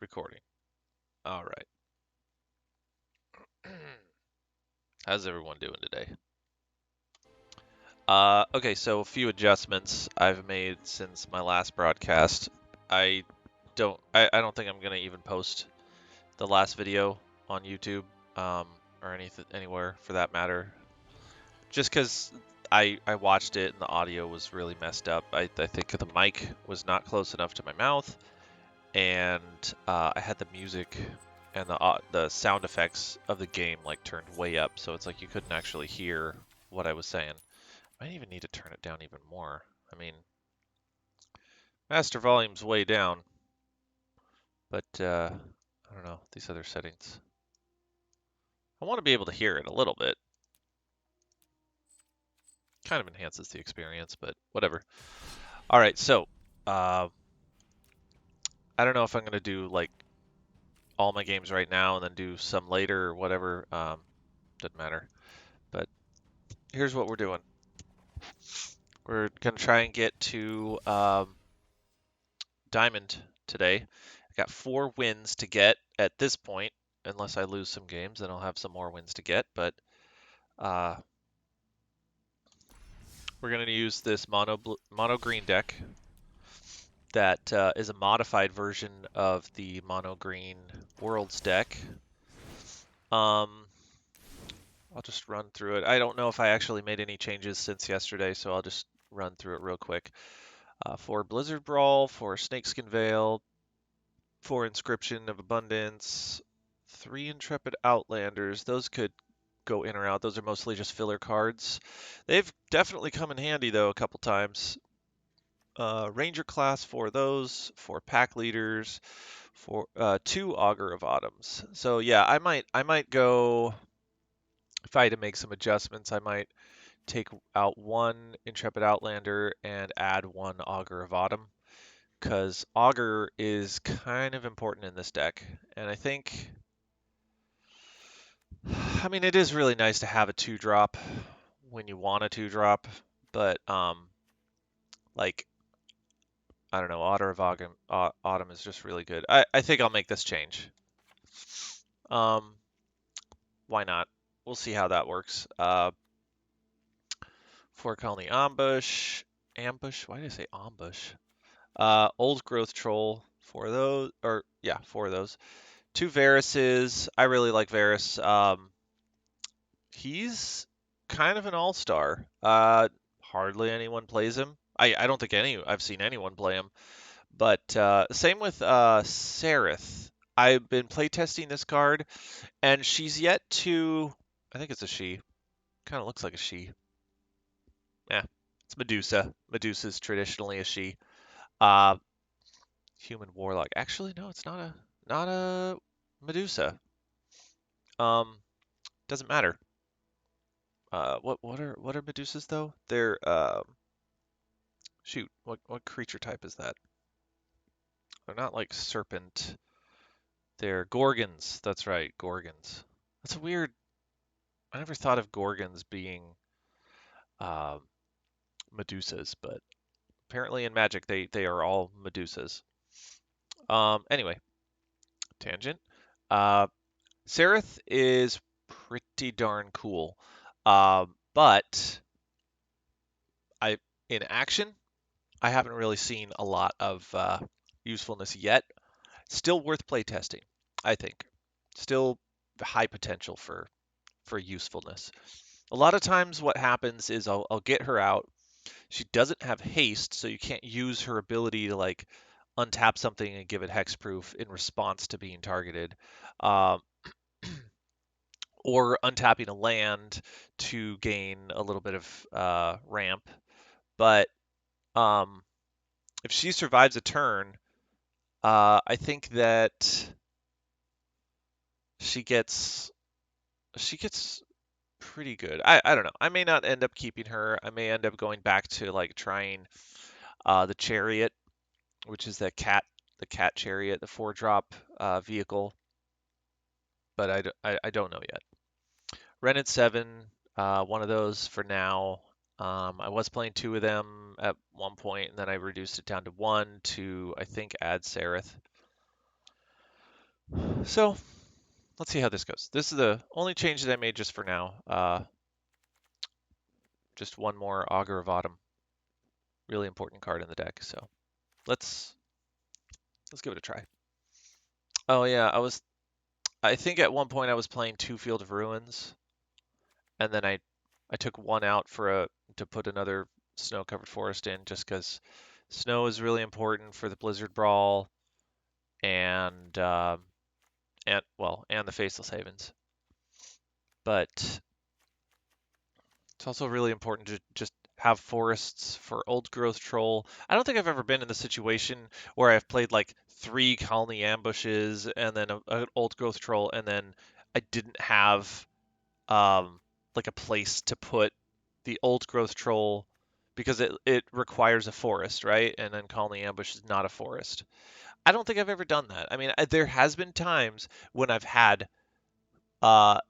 Recording. All right. How's everyone doing today? Okay, so a few adjustments I've made since my last broadcast. I don't think I'm gonna even post the last video on YouTube, um, or anything anywhere for that matter. Just 'cause I watched it and the audio was really messed up. I think the mic was not close enough to my mouth, and I had the music and the sound effects of the game like turned way up, so it's like you couldn't actually hear what I was saying. I might even need to turn it down even more. I mean, master volume's way down, but I don't know these other settings. I want to be able to hear it a little bit. Kind of enhances the experience, but whatever. All right, so uh, I don't know if I'm gonna do like all my games right now and then do some later or whatever. Doesn't matter. But here's what we're doing. We're gonna try and get to Diamond today. I got 4 wins to get at this point, unless I lose some games, then I'll have some more wins to get. But uh, we're gonna use this mono green deck that is a modified version of the mono green Worlds deck. I'll just run through it. I don't know if I actually made any changes since yesterday, so I'll just run through it real quick. 4 Blizzard Brawl, 4 Snakeskin Veil, 4 Inscription of Abundance, 3 Intrepid Outlanders. Those could go in or out. Those are mostly just filler cards. They've definitely come in handy though a couple times. Ranger class for those, 4 Pack Leaders, for 2 Augur of Autumns. So yeah, I might go if I had to make some adjustments. I might take out 1 Intrepid Outlander and add 1 Augur of Autumn, because Augur is kind of important in this deck. And I think, I mean, it is really nice to have a 2-drop when you want a 2-drop, but like, I don't know, Autumn is just really good. I think I'll make this change. Um, why not? We'll see how that works. 4 Colony Ambush. Why did I say ambush? Old Growth Troll, 4 of those, or yeah, 4 of those. 2 Varuses. I really like Varus. He's kind of an all-star. Hardly anyone plays him. I don't think I've seen anyone play him. But same with Sereth. I've been playtesting this card, and she's yet to. I think it's a she. Kind of looks like a she. Yeah, it's Medusa. Medusa's traditionally a she. Uh, Human Warlock. Actually, no, it's not a Medusa. Um, doesn't matter. What are Medusas though? They're shoot. What creature type is that? They're not like serpent. They're Gorgons. That's right, Gorgons. That's a weird. I never thought of Gorgons being um, Medusas, but apparently in Magic they are all Medusas. Anyway, tangent. Uh, Sereth is pretty darn cool, but I in action I haven't really seen a lot of usefulness yet. Still worth playtesting, I think. Still high potential for usefulness. A lot of times what happens is I'll get her out. She doesn't have haste, so you can't use her ability to like untap something and give it hexproof in response to being targeted. Um, or untapping a land to gain a little bit of ramp. But um, if she survives a turn, I think that she gets she gets pretty good. I don't know. I may not end up keeping her. I may end up going back to like trying the chariot, which is the cat chariot, the 4-drop vehicle. But I don't know yet. Ren at 7, 1 of those for now. I was playing 2 of them at one point, and then I reduced it down to 1 to I think add Sereth. So let's see how this goes. This is the only change that I made just for now. Just one more Augur of Autumn. Really important card in the deck. So let's give it a try. Oh yeah, I think at one point I was playing 2 Field of Ruins, and then I took one out to put another snow-covered forest in, just because snow is really important for the Blizzard Brawl and and the Faceless Havens. But it's also really important to just have forests for Old Growth Troll. I don't think I've ever been in the situation where I've played like 3 colony ambushes and then an Old Growth Troll, and then I didn't have like a place to put the Old Growth Troll because it requires a forest, right? And then Colony Ambush is not a forest. I don't think I've ever done that. I mean, there has been times when I've had uh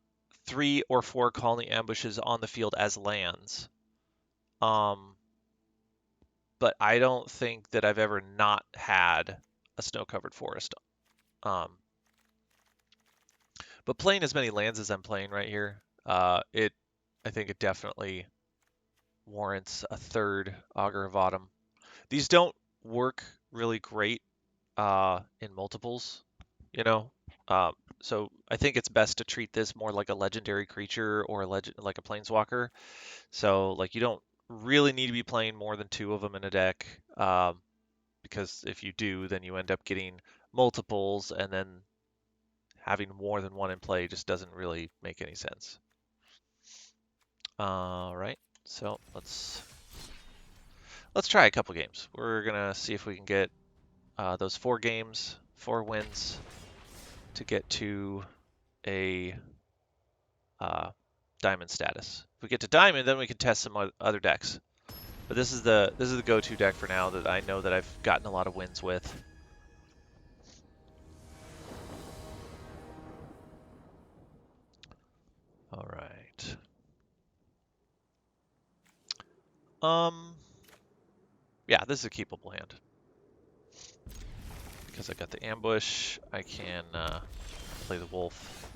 3 or 4 Colony Ambushes on the field as lands. Um, but I don't think that I've ever not had a snow-covered forest. Um, but playing as many lands as I'm playing right here, I think it definitely warrants a third Augur of Autumn. These don't work really great in multiples, you know. So I think it's best to treat this more like a legendary creature or like a planeswalker. So like you don't really need to be playing more than 2 of them in a deck, because if you do, then you end up getting multiples, and then having more than one in play just doesn't really make any sense. All right, so let's try a couple games. We're gonna see if we can get those 4 games, 4 wins to get to a diamond status. If we get to diamond, then we can test some other decks. But this is the go-to deck for now that I know that I've gotten a lot of wins with. All right. Yeah, this is a keepable hand. Because I got the ambush, I can play the wolf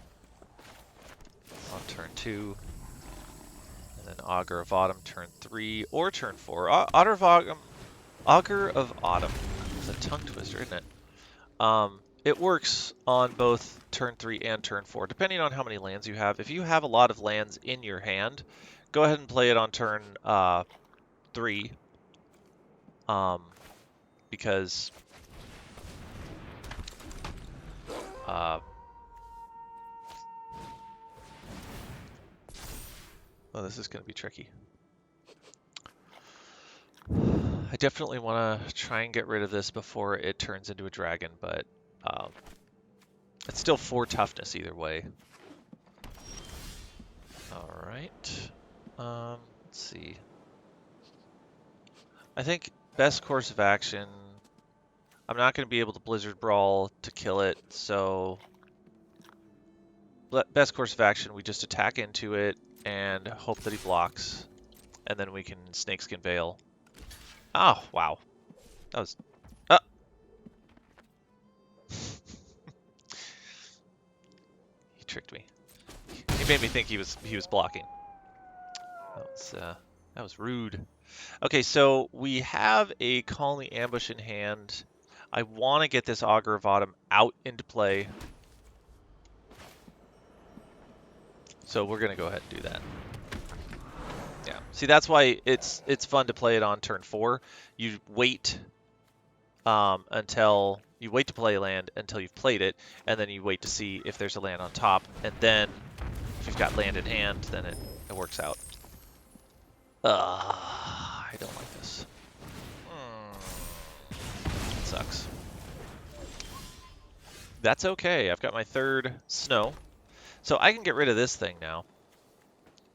on turn 2. And then Augur of Autumn turn 3 or turn 4. Augur of Autumn. It's a tongue twister, isn't it? It works on both turn 3 and turn 4, depending on how many lands you have. If you have a lot of lands in your hand, go ahead and play it on turn 3, because well, this is going to be tricky. I definitely want to try and get rid of this before it turns into a dragon, but it's still 4 toughness either way. All right. Let's see. I think best course of action, I'm not going to be able to Blizzard Brawl to kill it, so best course of action, we just attack into it and hope that he blocks, and then we can Snakeskin Veil. Oh, wow. That was... He tricked me. He made me think he was blocking. That was rude. Okay, so we have a Colony Ambush in hand. I want to get this Augur of Autumn out into play. So we're going to go ahead and do that. Yeah. See, that's why it's fun to play it on turn 4. You wait until you wait to play a land until you've played it, and then you wait to see if there's a land on top, and then if you've got land in hand, then it works out. I don't like this. It sucks. That's okay. I've got my 3rd snow. So I can get rid of this thing now.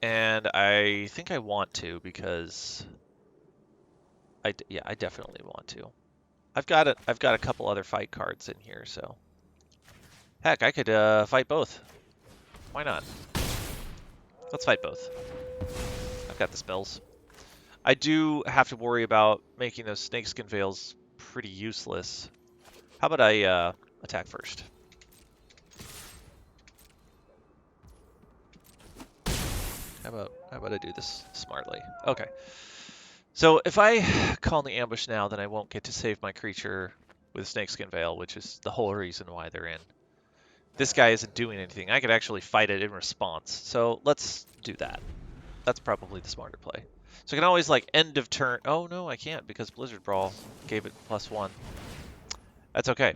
And I think I want to because I definitely want to. I've got a couple other fight cards in here, so heck, I could fight both. Why not? Let's fight both. I've got the spells. I do have to worry about making those Snakeskin Veils pretty useless. How about I attack first? How about I do this smartly? Okay. So if I call the ambush now, then I won't get to save my creature with Snakeskin Veil, which is the whole reason why they're in. This guy isn't doing anything. I could actually fight it in response. So let's do that. That's probably the smarter play. So I can always like end of turn. Oh no, I can't because Blizzard Brawl gave it +1. That's okay.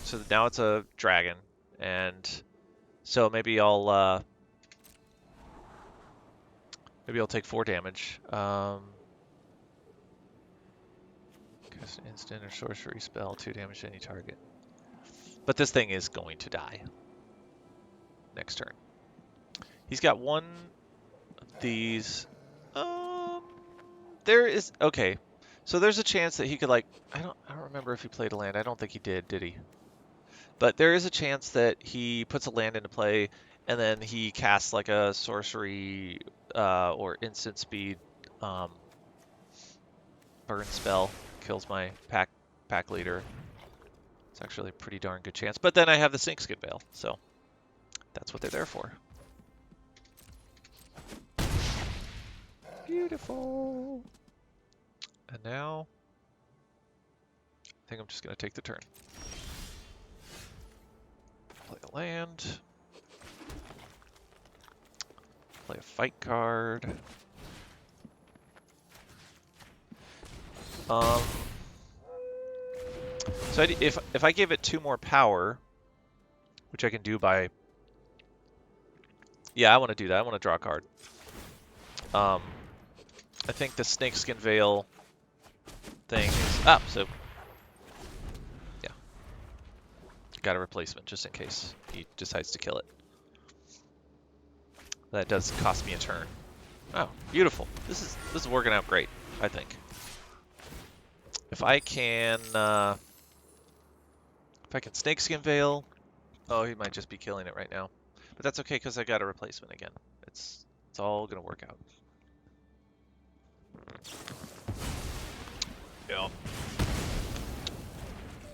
So now it's a dragon, and so maybe I'll take 4 damage. Cast an instant or sorcery spell, 2 damage to any target. But this thing is going to die next turn. He's got one of these. There is okay. So there's a chance that he could like I don't remember if he played a land. I don't think he did he? But there is a chance that he puts a land into play and then he casts like a sorcery or instant speed burn spell, kills my pack leader. It's actually a pretty darn good chance. But then I have the Snakeskin Veil, so that's what they're there for. Beautiful. And now, I think I'm just going to take the turn. Play a land. Play a fight card. So if I give it 2 more power, which I can do by... Yeah, I want to do that. I want to draw a card. I think the Snakeskin Veil thing is up, so yeah. Got a replacement just in case he decides to kill it. That does cost me a turn. Oh, beautiful. This is working out great, I think. If I can Snakeskin Veil, oh, he might just be killing it right now. But that's okay because I got a replacement again. It's all gonna work out. Yeah.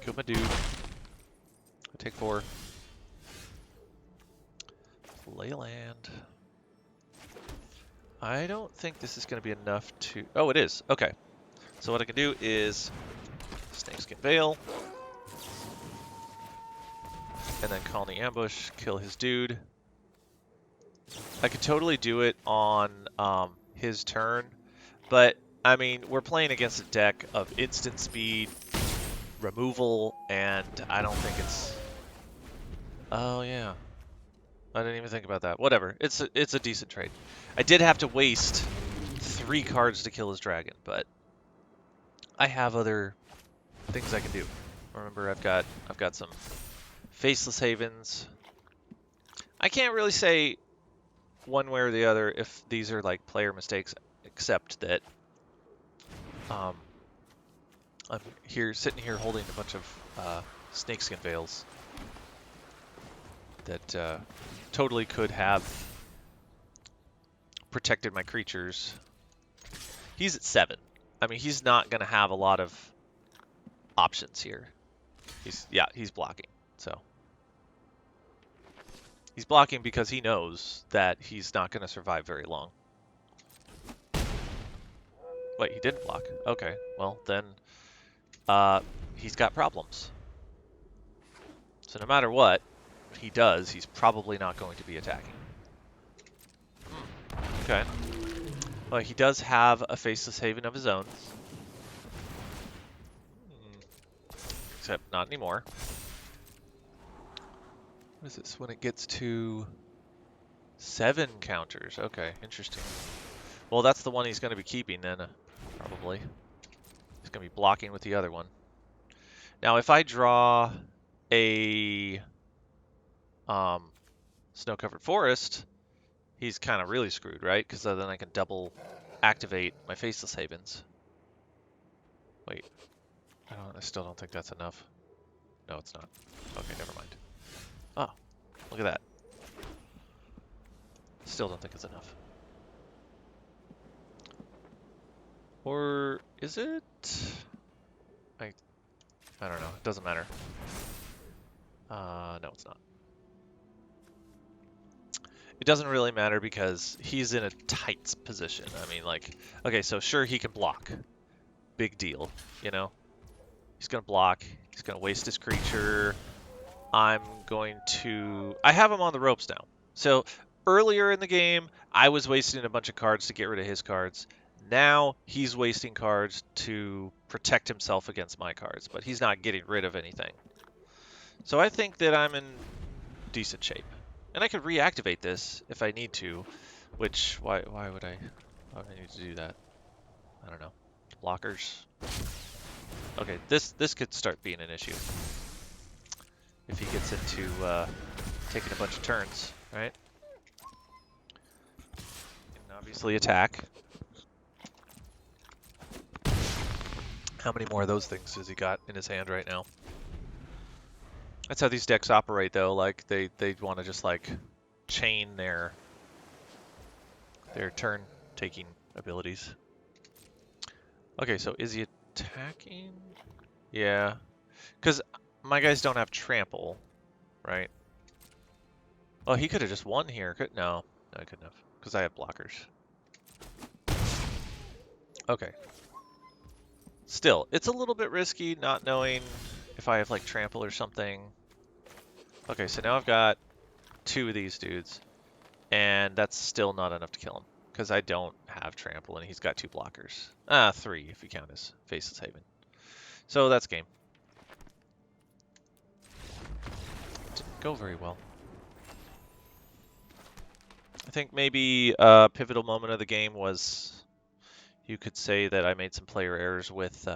Kill my dude. I take 4. Play land. I don't think this is going to be enough to... Oh, it is. Okay. So what I can do is Snakeskin Veil. And then call the ambush, kill his dude. I could totally do it on his turn. But, I mean, we're playing against a deck of instant speed, removal, and I don't think it's... Oh, yeah. I didn't even think about that. Whatever. It's a decent trade. I did have to waste 3 cards to kill his dragon, but I have other things I can do. Remember, I've got some Faceless Havens. I can't really say one way or the other if these are like player mistakes, except that I'm sitting here holding a bunch of Snakeskin Veils that totally could have protected my creatures. He's at 7. I mean, he's not going to have a lot of options here. He's blocking. So he's blocking because he knows that he's not going to survive very long. Wait, he didn't block. Okay, well then he's got problems. So no matter what he does, he's probably not going to be attacking. Okay. Well, he does have a Faceless Haven of his own. Except not anymore. What is this? When it gets to 7 counters. Okay, interesting. Well, that's the one he's going to be keeping then, probably. He's going to be blocking with the other one. Now, if I draw a Snow-Covered Forest, he's kind of really screwed, right? Because then I can double activate my Faceless Havens. Wait. I still don't think that's enough. No, it's not. Okay, never mind. Oh, look at that. Still don't think it's enough. Or is it? I don't know. It doesn't matter. No, it's not. it doesn't really matter because he's in a tight position. I mean, like, okay, so sure he can block. Big deal, you know? He's gonna block. He's gonna waste his creature. I have him on the ropes now. So earlier in the game, I was wasting a bunch of cards to get rid of his cards. Now he's wasting cards to protect himself against my cards, but he's not getting rid of anything. So I think that I'm in decent shape. And I could reactivate this if I need to, which, why would I need to do that? I don't know. Blockers. Okay, this could start being an issue. If he gets into taking a bunch of turns, right? He can obviously attack. How many more of those things has he got in his hand right now? That's how these decks operate, though. Like they want to just like chain their turn-taking abilities. Okay, so is he attacking? Yeah, because my guys don't have trample, right? Oh, he could have just won here. No, I couldn't have, because I have blockers. Okay. Still, it's a little bit risky not knowing if I have like trample or something. Okay, so now I've got 2 of these dudes, and that's still not enough to kill him because I don't have trample and he's got 2 blockers. 3 if you count his Faceless Haven. So that's game. Didn't go very well. I think maybe a pivotal moment of the game was, you could say that I made some player errors with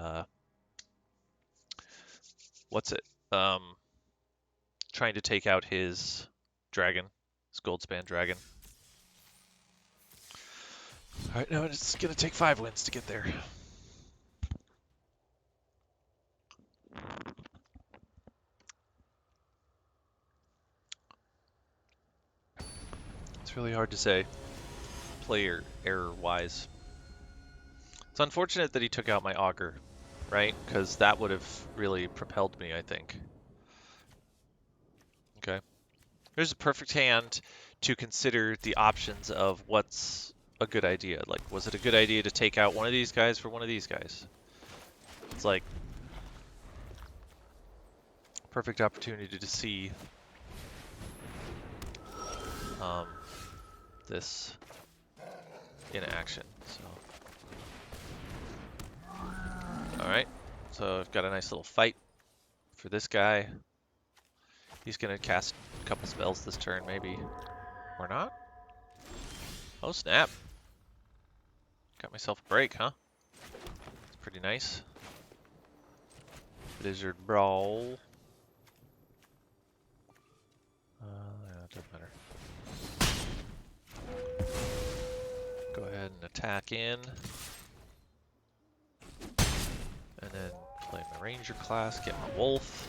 trying to take out his dragon, his Goldspan dragon. All right, now it's gonna take 5 wins to get there. It's really hard to say, player error-wise. It's unfortunate that he took out my augur, right? Because that would have really propelled me, I think. Okay. Here's a perfect hand to consider the options of what's a good idea. Like, was it a good idea to take out one of these guys for one of these guys? It's like perfect opportunity to see this in action. So, all right. So I've got a nice little fight for this guy. He's gonna cast a couple spells this turn, maybe, or not. Oh snap! Got myself a break, huh? It's pretty nice. Blizzard Brawl. Yeah, it doesn't matter. Go ahead and attack in. And then play my Ranger class, get my Wolf.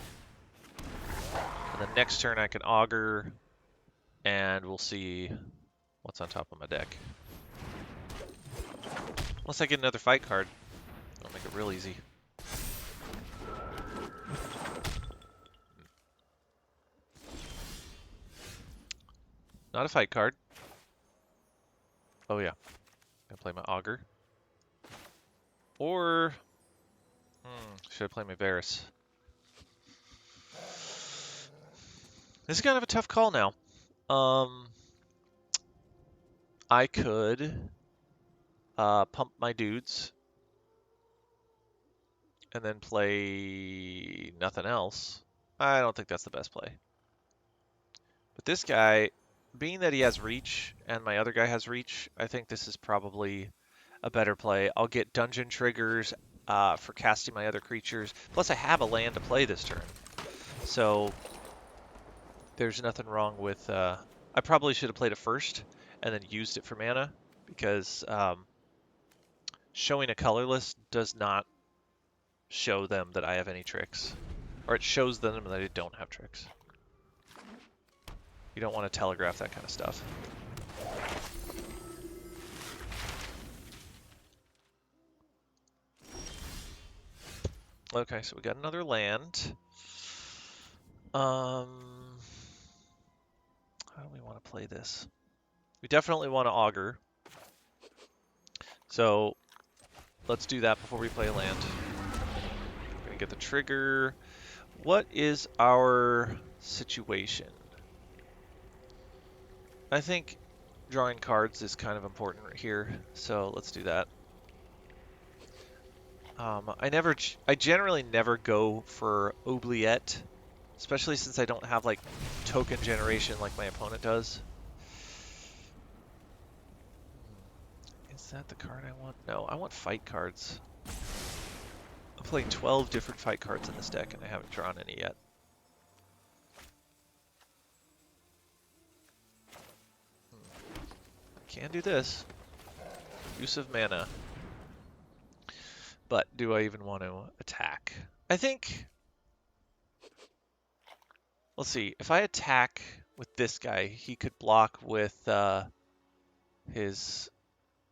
And then next turn I can Augur, and we'll see what's on top of my deck. Unless I get another fight card. That'll make it real easy. Not a fight card. Oh yeah. Gonna play my Augur. Or should I play my Varus? This is kind of a tough call now. I could pump my dudes and then play nothing else. I don't think that's the best play. But this guy, being that he has reach and my other guy has reach, I think this is probably a better play. I'll get dungeon triggers for casting my other creatures. Plus I have a land to play this turn. So there's nothing wrong with... I probably should have played it first and then used it for mana, because showing a colorless does not show them that I have any tricks. Or it shows them that I don't have tricks. You don't want to telegraph that kind of stuff. Okay, so we got another land. How do we want to play this? We definitely want to augur. So let's do that before we play a land. I'm going to get the trigger. What is our situation? I think drawing cards is kind of important right here, so let's do that. I generally never go for oubliette, especially since I don't have like token generation like my opponent does. Is that the card I want? No, I want fight cards. I'm playing 12 different fight cards in this deck, and I haven't drawn any yet. Can do this. Use of mana. But do I even want to attack? I think... Let's see. If I attack with this guy, he could block with his...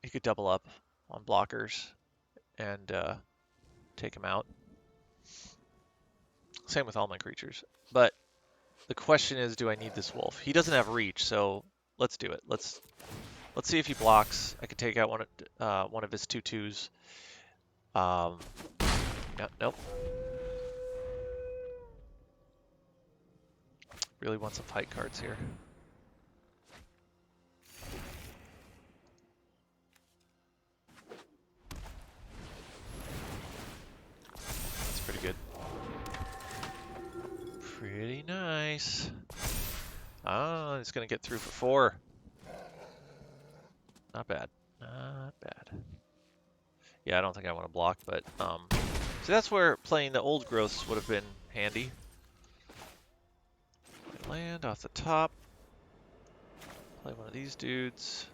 He could double up on blockers and take him out. Same with all my creatures. But the question is, do I need this wolf? He doesn't have reach, so let's do it. Let's see if he blocks. I could take out one of his 2/2s. Nope. Really want some fight cards here. That's pretty good. Pretty nice. Oh, it's gonna get through for 4. Not bad. Not bad. Yeah, I don't think I want to block, but so that's where playing the old growths would have been handy. Land off the top. Play one of these dudes.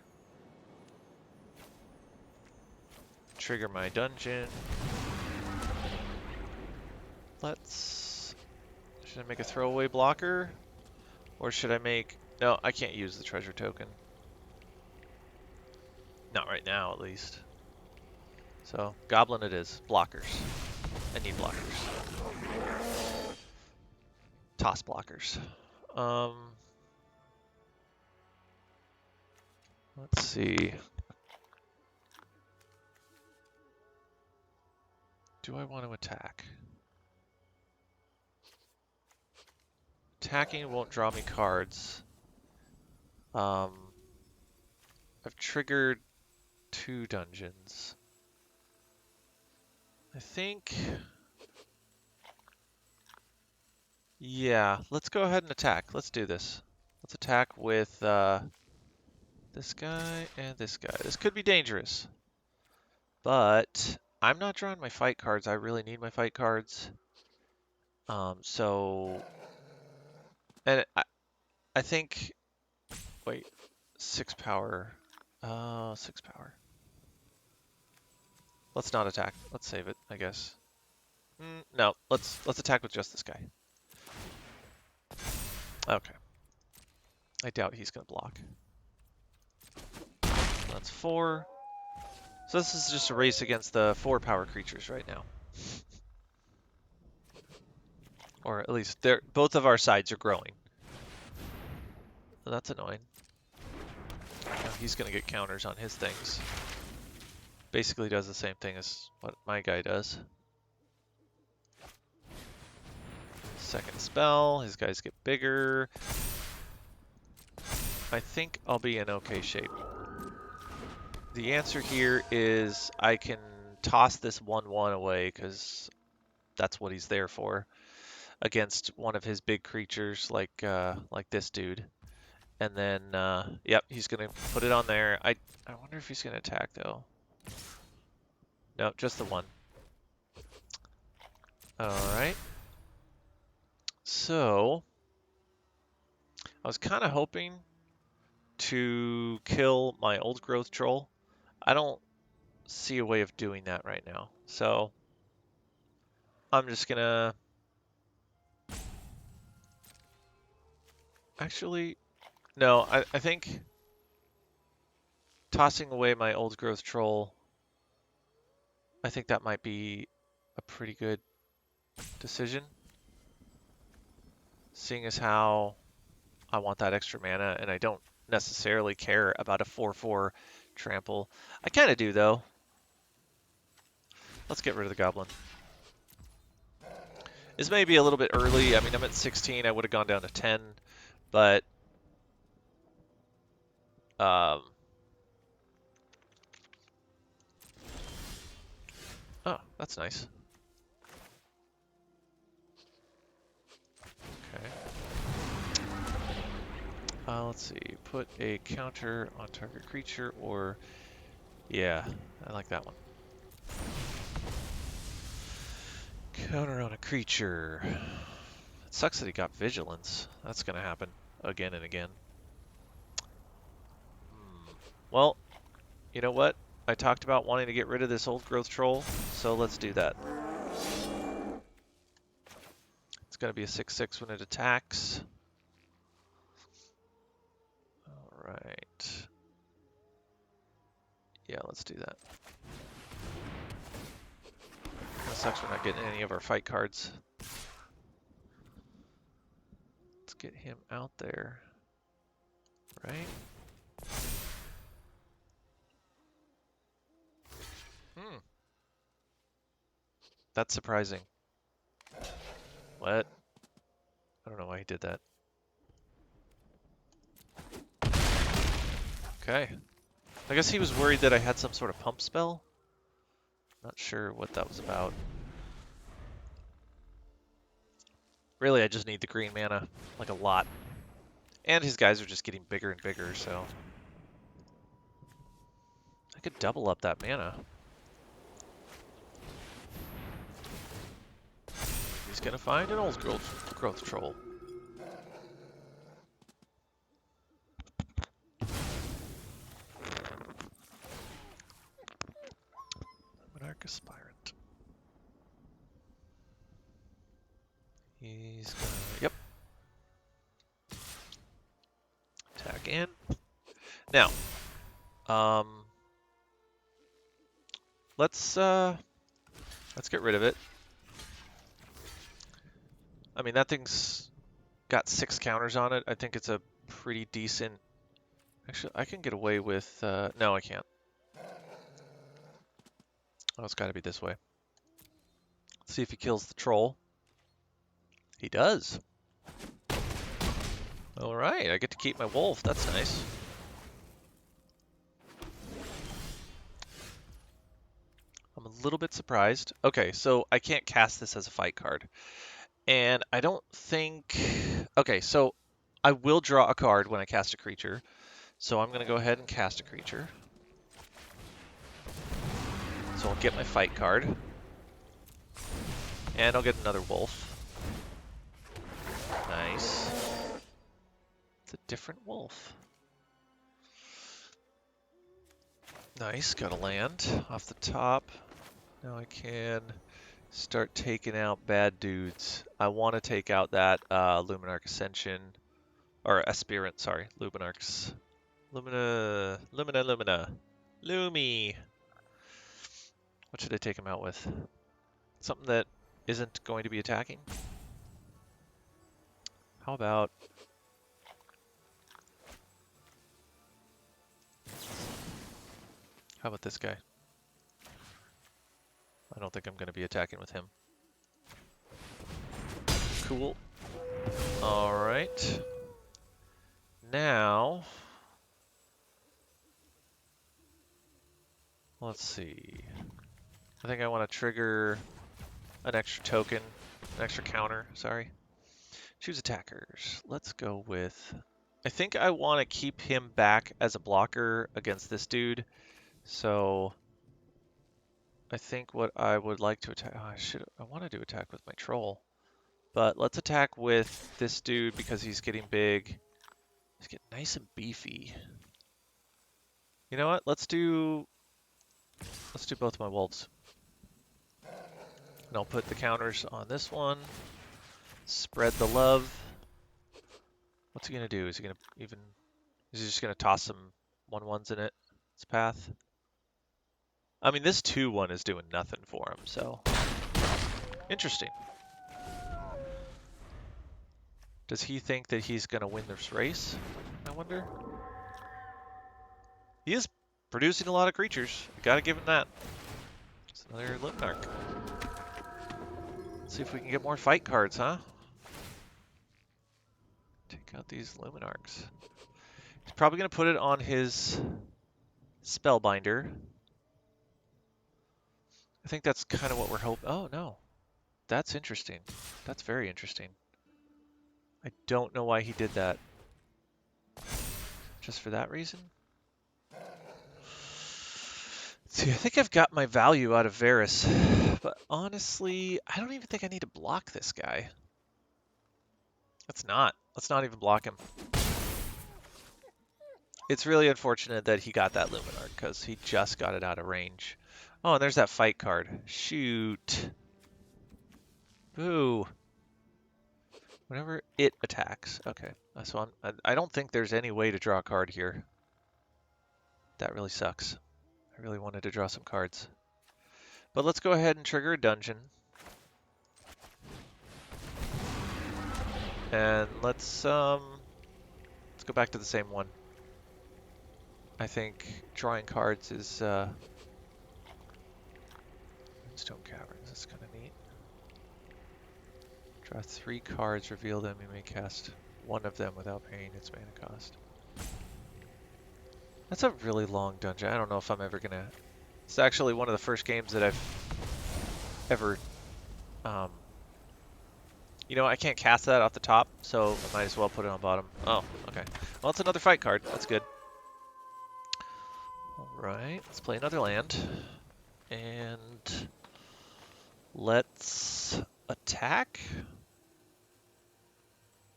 Trigger my dungeon. Should I make a throwaway blocker? Or should I make... No, I can't use the treasure token. Not right now, at least. So, goblin it is. Blockers. I need blockers. Toss blockers. Let's see. Do I want to attack? Attacking won't draw me cards. I've triggered 2 dungeons. I think... Yeah, let's go ahead and attack. Let's do this. Let's attack with this guy and this guy. This could be dangerous. But I'm not drawing my fight cards. I really need my fight cards. And I think... Wait. 6 power. 6 power. Let's not attack. Let's save it, I guess. No, let's attack with just this guy. Okay. I doubt he's gonna block. That's 4. So this is just a race against the 4 power creatures right now. Or at least both of our sides are growing. So that's annoying. Now he's gonna get counters on his things. Basically does the same thing as what my guy does. Second spell, his guys get bigger. I think I'll be in okay shape. The answer here is I can toss this 1/1 away because that's what he's there for, against one of his big creatures like this dude. And then, yep, he's gonna put it on there. I wonder if he's gonna attack though. No, just the 1. All right. So I was kind of hoping to kill my old growth troll. I don't see a way of doing that right now. So I'm just gonna... Actually, no, I think tossing away my old growth troll, I think that might be a pretty good decision. Seeing as how I want that extra mana and I don't necessarily care about a 4/4 trample. I kind of do though. Let's get rid of the goblin. This may be a little bit early. I mean, I'm at 16. I would have gone down to 10, but oh, that's nice. Okay. Let's see. Put a counter on target creature, or yeah, I like that one. Counter on a creature. It sucks that he got vigilance. That's gonna happen again and again. Well, you know what? I talked about wanting to get rid of this old growth troll, so let's do that. It's gonna be a 6/6 when it attacks. Alright. Yeah, let's do that. That sucks we're not getting any of our fight cards. Let's get him out there. Right? That's surprising. What? I don't know why he did that. Okay. I guess he was worried that I had some sort of pump spell. Not sure what that was about. Really, I just need the green mana, like a lot. And his guys are just getting bigger and bigger, so... I could double up that mana. He's gonna find an old growth troll. Monarch Aspirant. He's gonna... Yep. Attack in. Now, let's get rid of it. I mean, that thing's got 6 counters on it. I think it's a pretty decent... Actually, I can get away with... No, I can't. Oh, it's got to be this way. Let's see if he kills the troll. He does. All right, I get to keep my wolf. That's nice. I'm a little bit surprised. Okay, so I can't cast this as a fight card. And I don't think... Okay, so I will draw a card when I cast a creature. So I'm going to go ahead and cast a creature. So I'll get my fight card. And I'll get another wolf. Nice. It's a different wolf. Nice, got a land off the top. Now I can start taking out bad dudes. I want to take out that Luminarch Ascension, or Aspirant, sorry, Luminarch's. Lumina. Lumi. What should I take him out with? Something that isn't going to be attacking? How about... How about this guy? I don't think I'm going to be attacking with him. Cool. Alright. Now... Let's see. I think I want to trigger an extra token, an extra counter, sorry. Choose attackers. Let's go with... I think I want to keep him back as a blocker against this dude. So I think what I would like to attack... Oh, I wanted to attack with my troll. But let's attack with this dude because he's getting big. He's getting nice and beefy. You know what? Let's do both my wolves. And I'll put the counters on this one. Spread the love. What's he gonna do? Is he just gonna toss some 1/1s in its path? I mean, this 2/1 is doing nothing for him, so interesting. Does he think that he's gonna win this race? I wonder. He is producing a lot of creatures. Gotta give him that. It's another Luminarch. Let's see if we can get more fight cards, huh? Take out these Luminarchs. He's probably going to put it on his Spellbinder. I think that's kind of what we're hoping. Oh, no. That's interesting. That's very interesting. I don't know why he did that. Just for that reason? See, I think I've got my value out of Varus. But honestly, I don't even think I need to block this guy. Let's not. Let's not even block him. It's really unfortunate that he got that Luminarch, because he just got it out of range. Oh, and there's that fight card. Shoot. Boo. Whenever it attacks. Okay, so I don't think there's any way to draw a card here. That really sucks. I really wanted to draw some cards. But let's go ahead and trigger a dungeon. And let's go back to the same one. I think drawing cards is Stone Caverns. That's kind of neat. Draw 3 cards, reveal them. You may cast one of them without paying its mana cost. That's a really long dungeon. I don't know if I'm ever gonna. It's actually one of the first games that I've ever. You know, I can't cast that off the top, so I might as well put it on bottom. Oh, okay. Well, it's another fight card. That's good. Alright, let's play another land. And let's attack.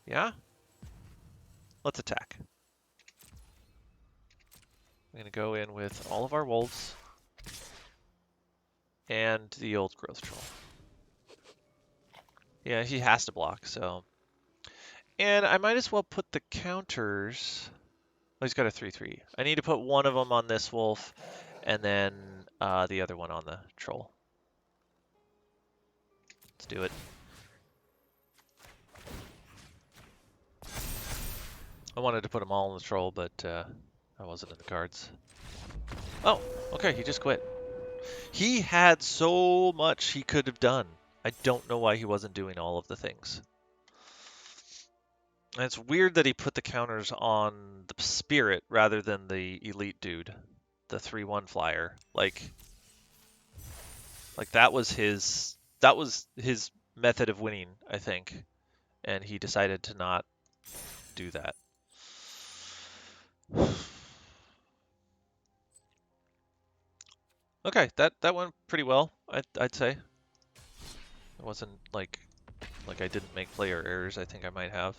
Yeah? Let's attack. I'm going to go in with all of our wolves and the old growth troll. Yeah, he has to block, so. And I might as well put the counters. Oh, he's got a 3/3. I need to put one of them on this wolf, and then the other one on the troll. Let's do it. I wanted to put them all on the troll, but that wasn't in the cards. Oh, okay, he just quit. He had so much he could have done. I don't know why he wasn't doing all of the things. And it's weird that he put the counters on the spirit rather than the elite dude, the 3/1 flyer. Like that was his method of winning, I think, and he decided to not do that. Okay, that went pretty well, I'd say. It wasn't like I didn't make player errors. I think I might have.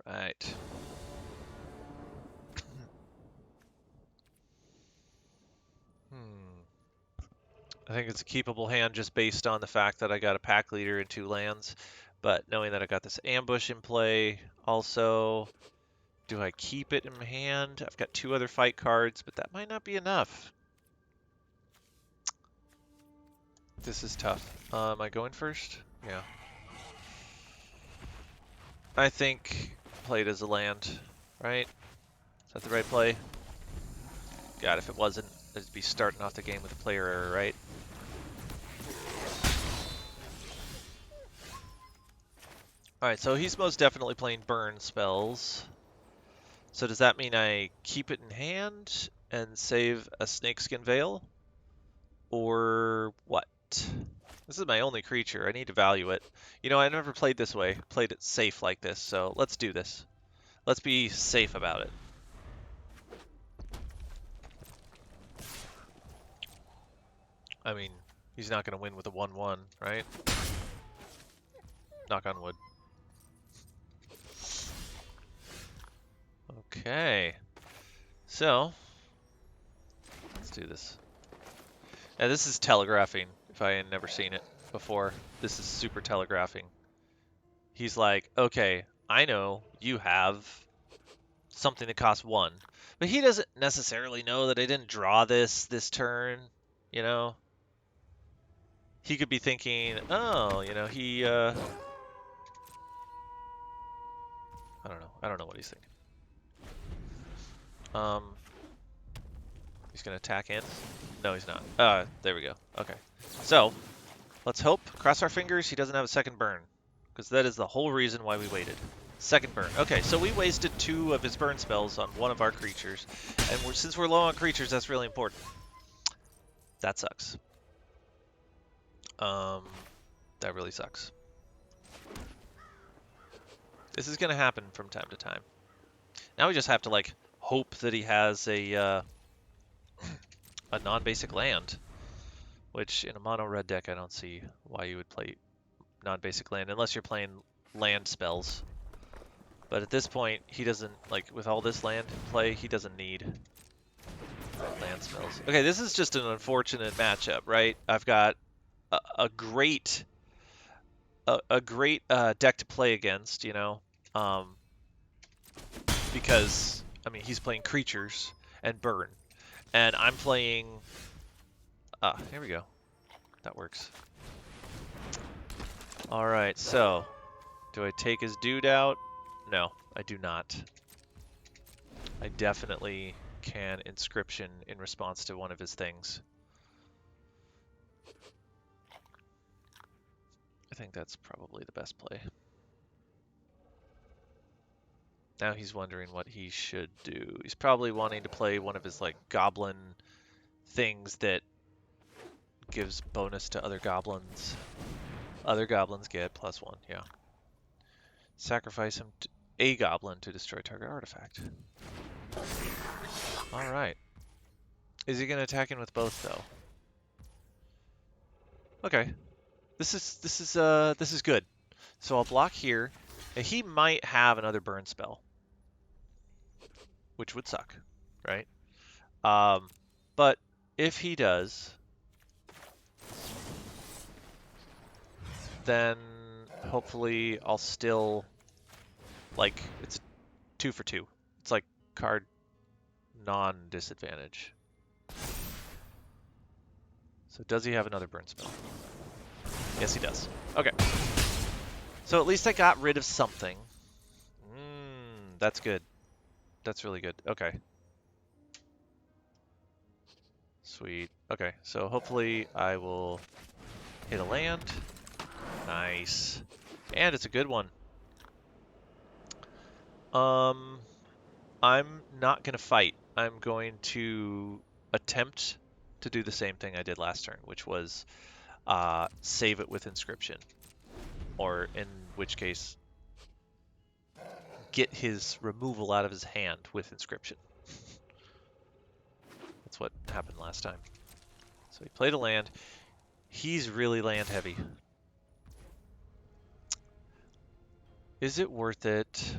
Right. I think it's a keepable hand just based on the fact that I got a pack leader and 2 lands. But knowing that I got this ambush in play, also, do I keep it in hand? I've got 2 other fight cards, but that might not be enough. This is tough. Am I going first? Yeah. I think play it as a land, right? Is that the right play? God, if it wasn't, I'd be starting off the game with a player error, right? Alright, so he's most definitely playing burn spells. So does that mean I keep it in hand and save a Snakeskin Veil? Or what? This is my only creature. I need to value it. You know, I never played this way. Played it safe like this, so let's do this. Let's be safe about it. I mean, he's not going to win with a 1/1, right? Knock on wood. Okay. So, let's do this. Yeah, this is telegraphing, if I had never seen it before. This is super telegraphing. He's like, okay, I know you have something that costs 1. But he doesn't necessarily know that I didn't draw this turn, you know? he could be thinking, oh, you know, I don't know what he's thinking. He's gonna attack in? No, he's not. There we go. Okay. So, let's hope, cross our fingers, he doesn't have a second burn. Because that is the whole reason why we waited. Second burn. Okay, so we wasted 2 of his burn spells on one of our creatures. And since we're low on creatures, that's really important. That sucks. That really sucks. This is gonna happen from time to time. Now we just have to, like, hope that he has a non-basic land. Which, in a mono red deck, I don't see why you would play non-basic land, unless you're playing land spells. But at this point, he doesn't, like, with all this land in play, he doesn't need land spells. Okay, this is just an unfortunate matchup, right? I've got a great deck to play against, you know, because, I mean, he's playing creatures and burn, and I'm playing, here we go. That works. Alright, so, do I take his dude out? No, I do not. I definitely can Inscription in response to one of his things. I think that's probably the best play. Now he's wondering what he should do. He's probably wanting to play one of his, like, goblin things that gives bonus to other goblins. Other goblins get +1, yeah. Sacrifice him to a goblin to destroy target artifact. Alright. Is he gonna attack in with both though? Okay. This is good. So I'll block here. He might have another burn spell. Which would suck, right? But if he does, then hopefully I'll still, like, it's 2 for 2. It's like card non-disadvantage. So does he have another burn spell? Yes, he does. Okay. So at least I got rid of something. That's good. That's really good. Okay. Sweet. Okay, so hopefully I will hit a land. Nice. And it's a good one. I'm not going to fight. I'm going to attempt to do the same thing I did last turn, which was save it with Inscription. Or in which case, get his removal out of his hand with Inscription. That's what happened last time. So he played a land. He's really land heavy. Is it worth it?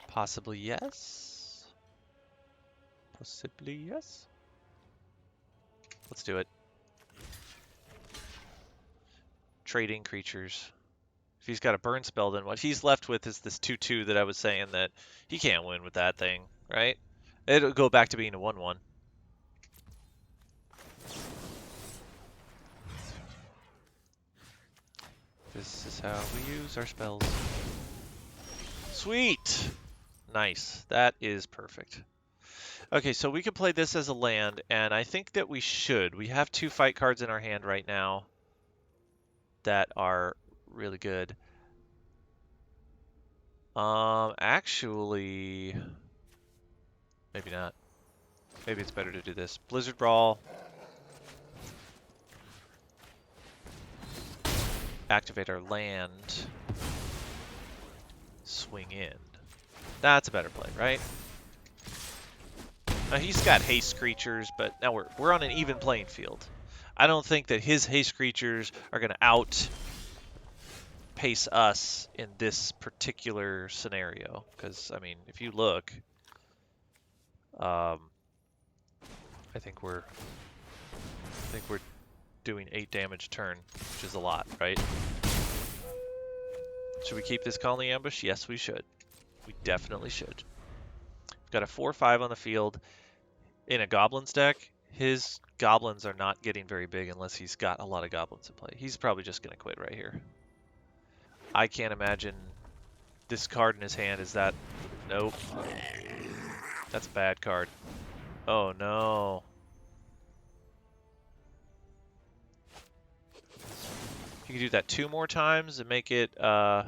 Possibly yes. Possibly yes. Let's do it. Trading creatures. If he's got a burn spell, then what he's left with is this 2/2 that I was saying that he can't win with that thing, right? It'll go back to being a 1/1. This is how we use our spells. Sweet! Nice. That is perfect. Okay, so we can play this as a land, and I think that we should. We have 2 fight cards in our hand right now that are really good. Actually, maybe not. Maybe it's better to do this. Blizzard Brawl. Activate our land. Swing in. That's a better play, right? Now he's got haste creatures, but now we're on an even playing field. I don't think that his haste creatures are going to outpace us in this particular scenario. Because, I mean, if you look, I think we're doing 8 damage a turn, which is a lot, right? Should we keep this Colony Ambush? Yes, we should. We definitely should. We've got a 4/5 on the field. In a Goblins deck, his goblins are not getting very big unless he's got a lot of goblins in play. He's probably just going to quit right here. I can't imagine this card in his hand is that. Nope. That's a bad card. Oh no. You can do that 2 more times and make it a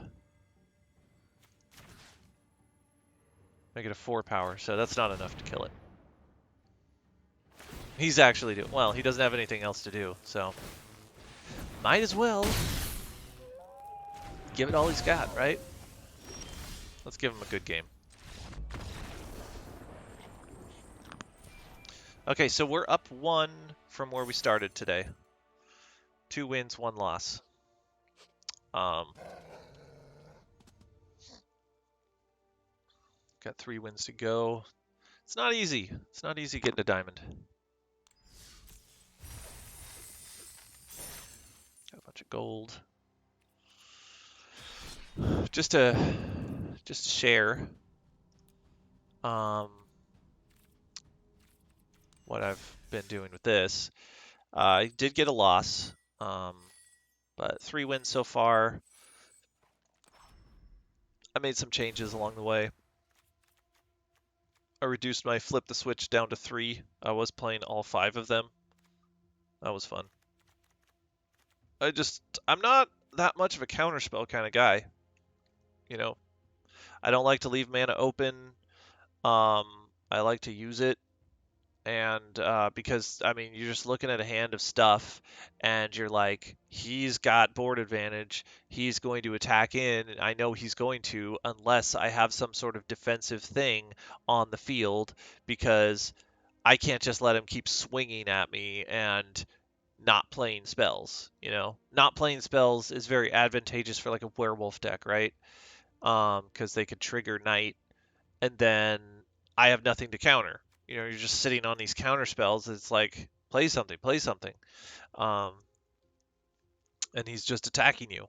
4 power, so that's not enough to kill it. He's actually doing well. He doesn't have anything else to do, so might as well give it all he's got, right? Let's give him a good game. Okay, so we're up 1 from where we started today. 2 wins, 1 loss. Got 3 wins to go. It's not easy. It's not easy getting a diamond. Got a bunch of gold. Just to share what I've been doing with this. I did get a loss, but 3 wins so far. I made some changes along the way. I reduced my flip the switch down to 3. I was playing all 5 of them. That was fun. I'm not that much of a counterspell kind of guy. You know, I don't like to leave mana open. I like to use it. And because, I mean, you're just looking at a hand of stuff, and you're like, he's got board advantage. He's going to attack in, and I know he's going to, unless I have some sort of defensive thing on the field, because I can't just let him keep swinging at me and not playing spells, you know? Not playing spells is very advantageous for like a werewolf deck, right? Because they could trigger night, and then I have nothing to counter. You know, you're just sitting on these counter spells. It's like, play something, play something. And he's just attacking you.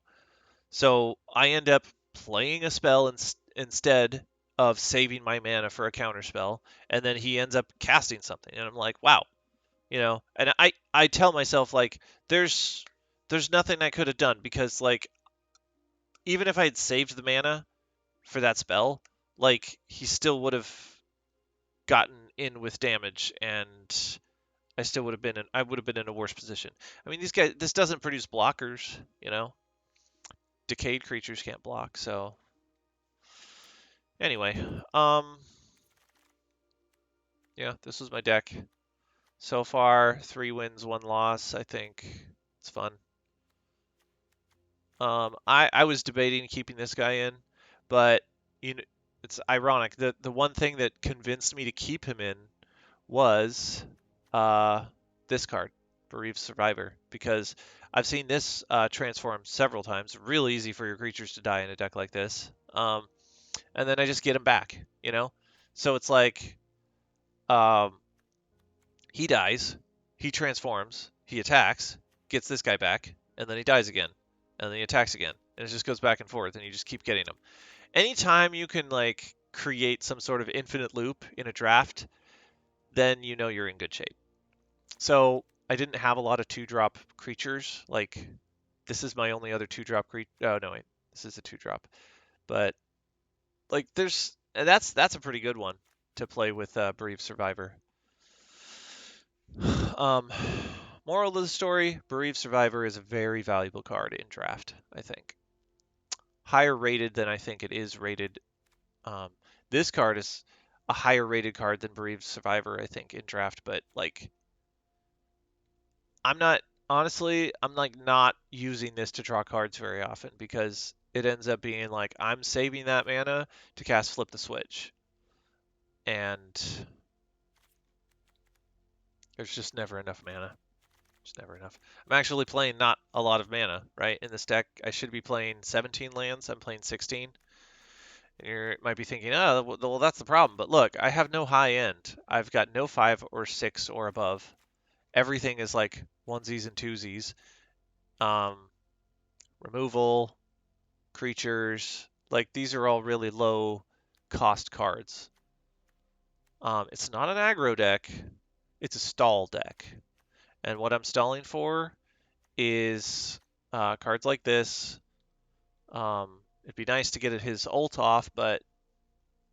So I end up playing a spell instead of saving my mana for a counter spell, and then he ends up casting something, and I'm like, wow, you know. And I tell myself like, there's nothing I could have done, because like, even if I had saved the mana for that spell, like, he still would have gotten in with damage, and I still would have been in a worse position. I mean, this doesn't produce blockers, you know. Decayed creatures can't block, so anyway, yeah, this was my deck. So far, 3 wins, 1 loss. I think it's fun. I was debating keeping this guy in, but you know, it's ironic. The one thing that convinced me to keep him in was this card, Bereaved Survivor, because I've seen this transform several times. Real easy for your creatures to die in a deck like this. And then I just get him back, you know? So it's like, he dies, he transforms, he attacks, gets this guy back, and then he dies again, and then he attacks again. And it just goes back and forth, and you just keep getting them. Anytime you can, like, create some sort of infinite loop in a draft, then you know you're in good shape. So I didn't have a lot of 2-drop creatures. Like, this is my only other 2-drop creature. Oh, no, wait. This is a 2-drop. But, like, that's a pretty good one to play with Bereaved Survivor. Moral of the story, Bereaved Survivor is a very valuable card in draft, I think. Higher rated than I think it is rated. This card is a higher rated card than Bereaved Survivor, I think, in draft, but, like, I'm like not using this to draw cards very often, because it ends up being like I'm saving that mana to cast Flip the Switch. And there's just never enough mana. Just never enough. I'm actually playing not a lot of mana, right? In this deck, I should be playing 17 lands. I'm playing 16. And you might be thinking, oh, well, that's the problem. But look, I have no high end. I've got no 5 or 6 or above. Everything is like onesies and twosies. Removal, creatures, like these are all really low cost cards. It's not an aggro deck, it's a stall deck. And what I'm stalling for is cards like this. It'd be nice to get his ult off, but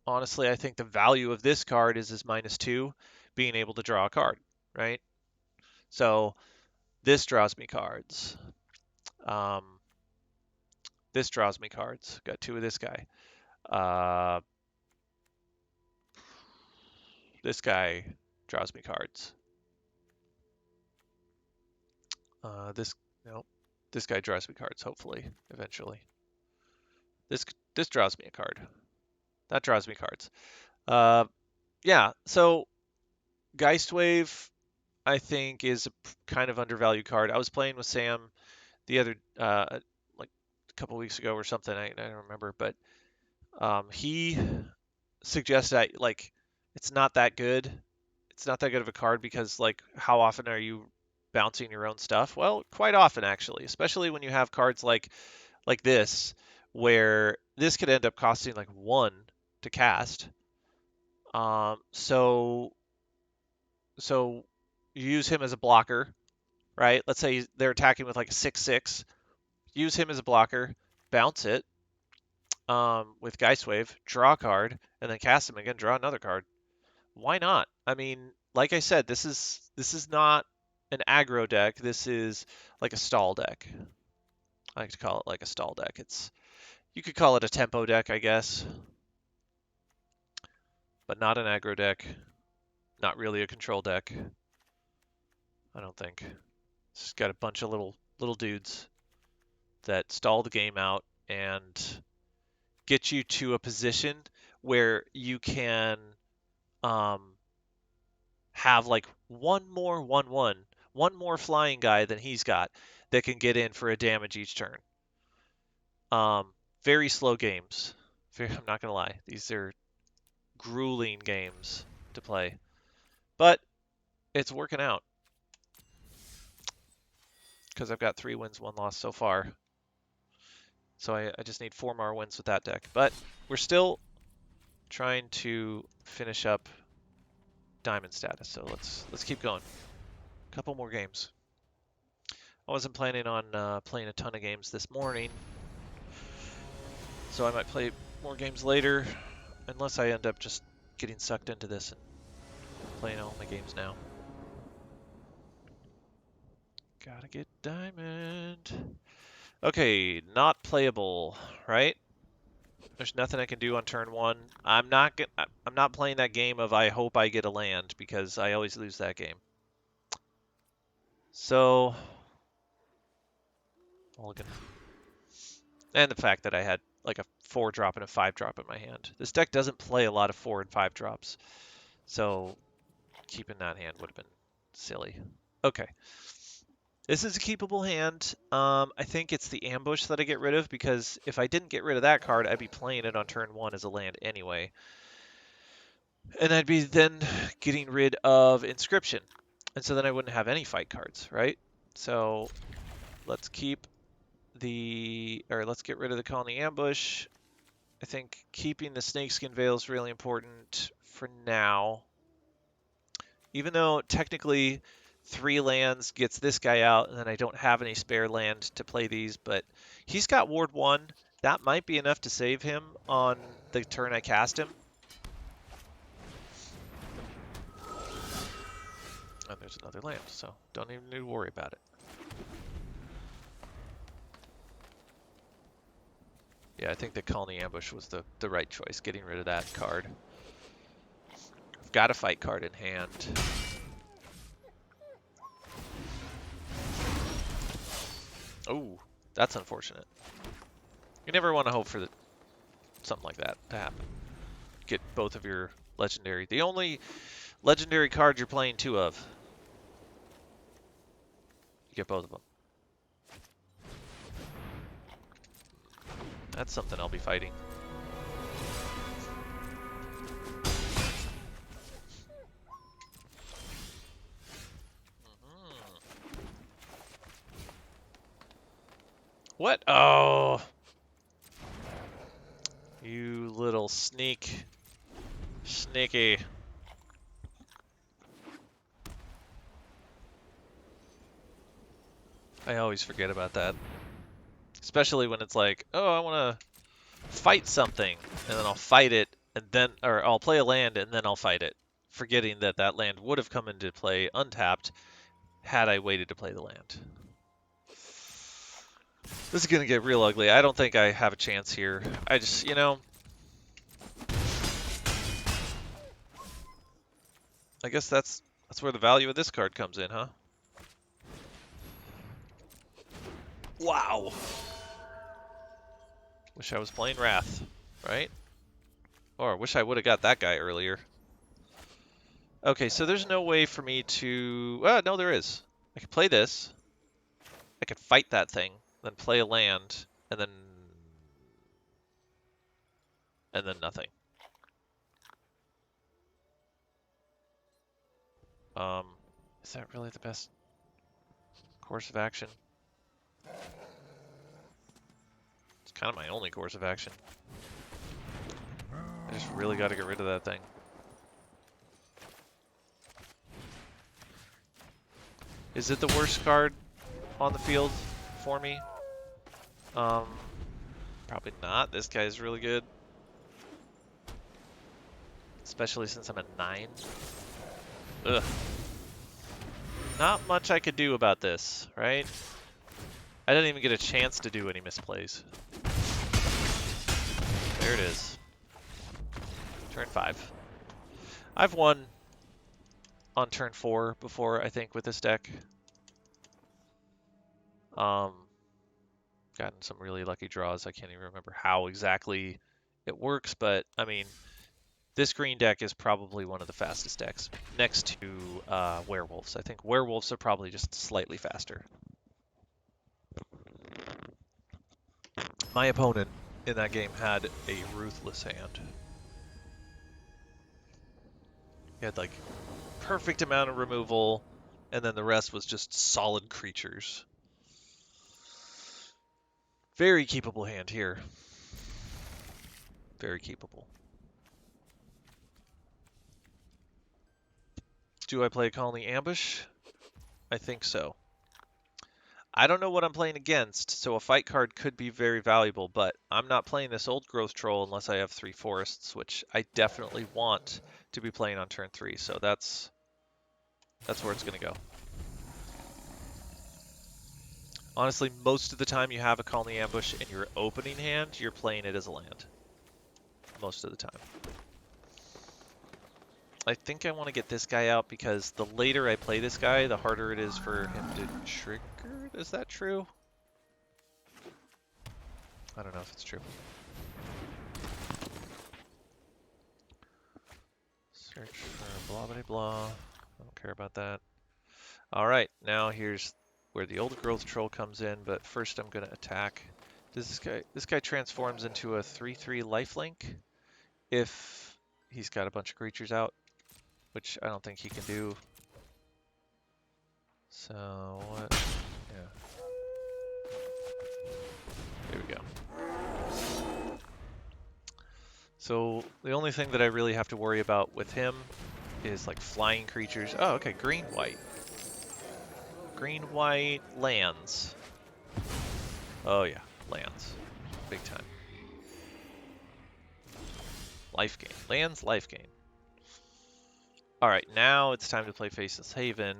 honestly, I think the value of this card is his -2, being able to draw a card, right? So this draws me cards. This draws me cards. Got 2 of this guy. This guy draws me cards. This no, this guy draws me cards. Hopefully, eventually. This draws me a card. That draws me cards. Yeah. So Geistwave, I think, is a kind of undervalued card. I was playing with Sam the other like a couple weeks ago or something. I don't remember, but he suggests that like it's not that good. It's not that good of a card because like how often are you bouncing your own stuff? Well, quite often actually, especially when you have cards like this, where this could end up costing like 1 to cast. So you use him as a blocker, right? Let's say they're attacking with like a 6/6. Use him as a blocker, bounce it with Geistwave, draw a card, and then cast him again, draw another card. Why not? I mean, like I said, this is not an aggro deck. This is like a stall deck. I like to call it like a stall deck. You could call it a tempo deck, I guess, but not an aggro deck. Not really a control deck. I don't think. It's got a bunch of little dudes that stall the game out and get you to a position where you can have like one more 1/1, one more flying guy than he's got that can get in for a damage each turn. Very slow games. I'm not gonna lie, these are grueling games to play, but it's working out because I've got 3 wins, 1 loss so far. So I just need 4 more wins with that deck, but we're still trying to finish up diamond status. So let's keep going. A couple more games. I wasn't planning on playing a ton of games this morning, so I might play more games later, unless I end up just getting sucked into this and playing all my games now. Gotta get diamond. Okay, not playable, right? There's nothing I can do on turn 1. I'm not playing that game of I hope I get a land because I always lose that game. So, mulligan. And the fact that I had like a 4-drop and a 5-drop in my hand. This deck doesn't play a lot of 4 and 5 drops, so keeping that hand would have been silly. Okay. This is a keepable hand. I think it's the ambush that I get rid of because if I didn't get rid of that card, I'd be playing it on turn 1 as a land anyway. And I'd be then getting rid of Inscription. And so then I wouldn't have any fight cards, right? So let's get rid of the Colony Ambush. I think keeping the Snakeskin Veil is really important for now. Even though technically 3 lands gets this guy out, and then I don't have any spare land to play these, but he's got Ward 1. That might be enough to save him on the turn I cast him. And there's another land, so don't even need to worry about it. Yeah, I think the Colony Ambush was the right choice, getting rid of that card. I've got a fight card in hand. Oh, that's unfortunate. You never want to hope for something like that to happen. Get both of your legendary. The only legendary card you're playing 2 of. You get both of them. That's something I'll be fighting. What? Oh! You little sneaky. I always forget about that. Especially when it's like, oh, I want to fight something, and then I'll fight it, and then, or I'll play a land, and then I'll fight it, forgetting that that land would have come into play untapped had I waited to play the land. This is going to get real ugly. I don't think I have a chance here. I just, you know, I guess that's where the value of this card comes in, huh? Wow. Wish I was playing Wrath, right? Or wish I would have got that guy earlier. Okay, so there's no way for me to... no, there is. I could play this. I could fight that thing, then play a land, and then nothing. Is that really the best course of action? It's kind of my only course of action. I just really got to get rid of that thing. Is it the worst card on the field for me? Probably not. This guy's really good. Especially since I'm at 9. Ugh. Not much I could do about this, right? I didn't even get a chance to do any misplays. There it is. Turn 5. I've won on turn 4 before, I think, with this deck. Gotten some really lucky draws. I can't even remember how exactly it works, but I mean, this green deck is probably one of the fastest decks, next to werewolves. I think werewolves are probably just slightly faster. My opponent in that game had a ruthless hand. He had like perfect amount of removal, and then the rest was just solid creatures. Very keepable hand here. Very keepable. Do I play Colony Ambush? I think so. I don't know what I'm playing against, so a fight card could be very valuable, but I'm not playing this Old Growth Troll unless I have 3 forests, which I definitely want to be playing on turn 3, so that's where it's going to go. Honestly, most of the time you have a Colony Ambush in your opening hand, you're playing it as a land. Most of the time. I think I want to get this guy out because the later I play this guy, the harder it is for him to trigger. Is that true? I don't know if it's true. Search for blah blah blah. I don't care about that. Alright, now here's where the Old Growth Troll comes in, but first I'm gonna attack. This guy transforms into a 3/3 lifelink if he's got a bunch of creatures out, which I don't think he can do. So what? Yeah. There we go. So the only thing that I really have to worry about with him is like flying creatures. Oh, okay, green-white. Green-white lands. Oh yeah, lands. Big time. Life gain. Lands, life gain. Alright, now it's time to play Faceless Haven.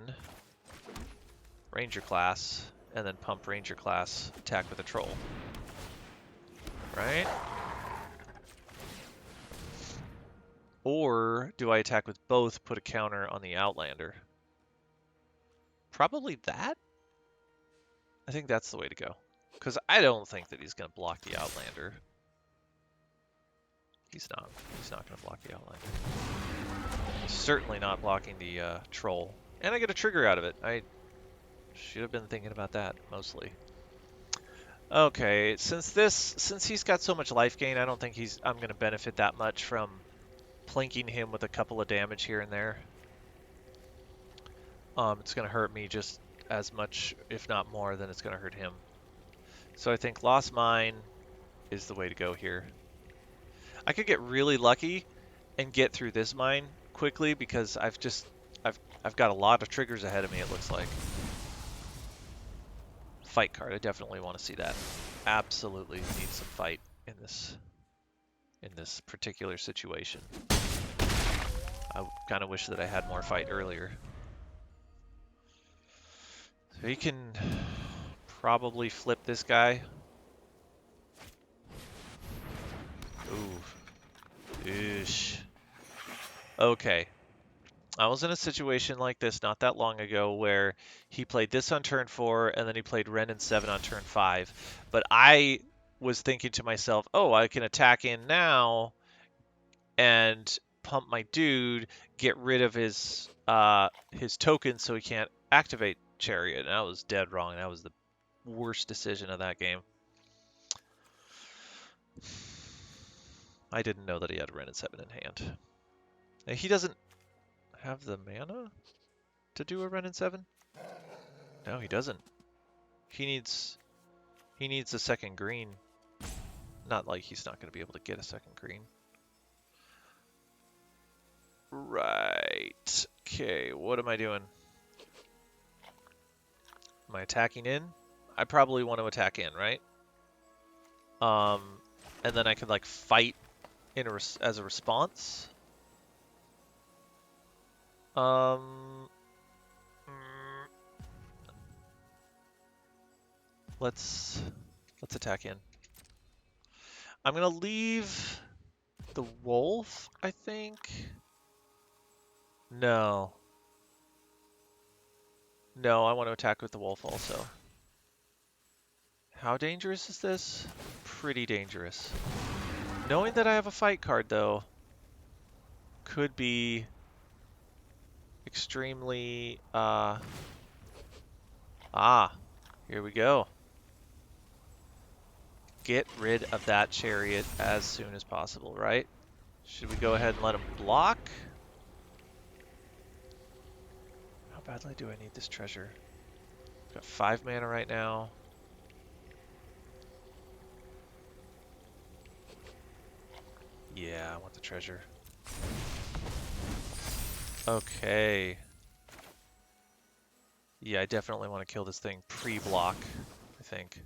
Ranger class, and then pump Ranger class, attack with a troll. Right? Or do I attack with both, put a counter on the Outlander? Probably that? I think that's the way to go. Because I don't think that he's going to block the Outlander. He's not. He's not going to block the Outlander. He's certainly not blocking the troll. And I get a trigger out of it. I should have been thinking about that, mostly. Okay, since he's got so much life gain, I don't think I'm going to benefit that much from plinking him with a couple of damage here and there. It's going to hurt me just as much, if not more, than it's going to hurt him. So I think Lost Mine is the way to go here. I could get really lucky and get through this mine quickly because I've got a lot of triggers ahead of me, it looks like. fight card. I definitely want to see that. Absolutely need some fight in this particular situation. I kind of wish that I had more fight earlier. So he can probably flip this guy. Ooh. Eesh. Okay. I was in a situation like this not that long ago where he played this on turn 4 and then he played Ren and 7 on turn 5. But I was thinking to myself, oh, I can attack in now and pump my dude, get rid of his token so he can't activate Chariot. And I was dead wrong. That was the worst decision of that game. I didn't know that he had Ren and 7 in hand. And he doesn't have the mana to do a Ren and 7? No, he doesn't. He needs a second green. Not like he's not going to be able to get a second green. Right. Okay, what am I doing? Am I attacking in? I probably want to attack in, right? And then I could like fight as a response. Let's attack in. I'm gonna leave the wolf, I think. No. No, I want to attack with the wolf also. How dangerous is this? Pretty dangerous. Knowing that I have a fight card, though, could be extremely, here we go. Get rid of that chariot as soon as possible, right? Should we go ahead and let him block? How badly do I need this treasure? I've got 5 mana right now. Yeah, I want the treasure. Okay. Yeah, I definitely want to kill this thing pre-block, I think.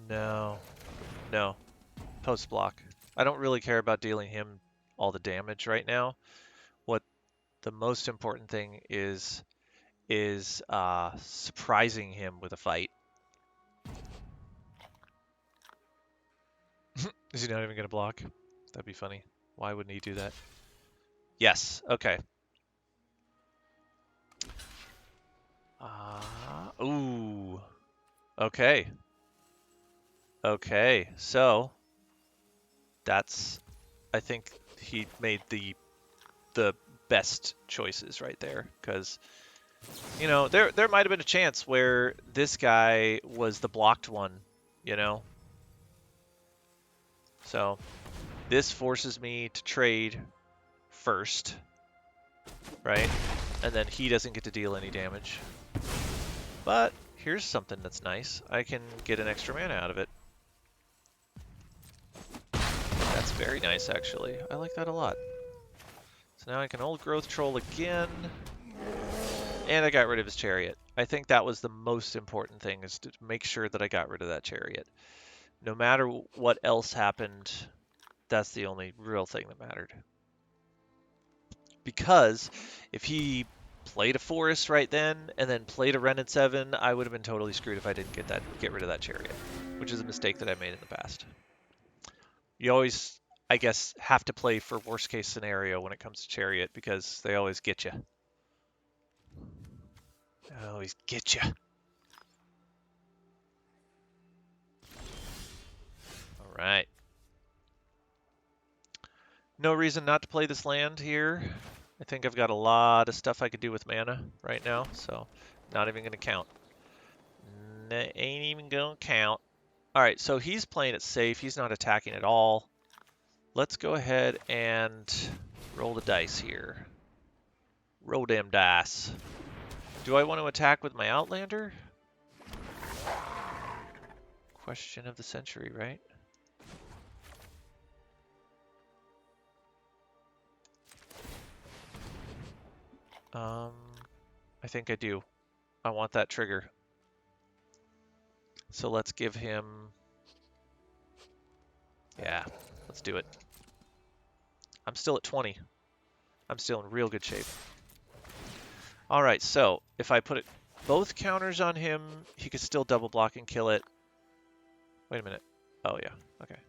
No. No. Post-block. I don't really care about dealing him all the damage right now. What the most important thing is surprising him with a fight. Is he not even going to block? That'd be funny. Why wouldn't he do that? Yes. Okay. Ooh. Okay. Okay. So that's, I think he made the best choices right there, because you know there might have been a chance where this guy was the blocked one, you know. So this forces me to trade first, right? And then he doesn't get to deal any damage. But here's something that's nice. I can get an extra mana out of it. That's very nice, actually. I like that a lot. So now I can old growth troll again. And I got rid of his chariot. I think that was the most important thing, is to make sure that I got rid of that chariot. No matter what else happened, that's the only real thing that mattered. Because if he played a forest right then and then played a Ren and 7, I would have been totally screwed if I didn't get rid of that chariot, which is a mistake that I made in the past. You always, I guess, have to play for worst case scenario when it comes to chariot, because they always get you. They always get you. All right. No reason not to play this land here. I think I've got a lot of stuff I could do with mana right now, so not even going to count. Ain't even going to count. All right, so he's playing it safe. He's not attacking at all. Let's go ahead and roll the dice here. Roll them dice. Do I want to attack with my Outlander? Question of the century, right? I think I do. I want that trigger. So let's give him... Yeah, let's do it. I'm still at 20. I'm still in real good shape. All right, so if I put both counters on him, he could still double block and kill it. Wait a minute. Oh, yeah. Okay.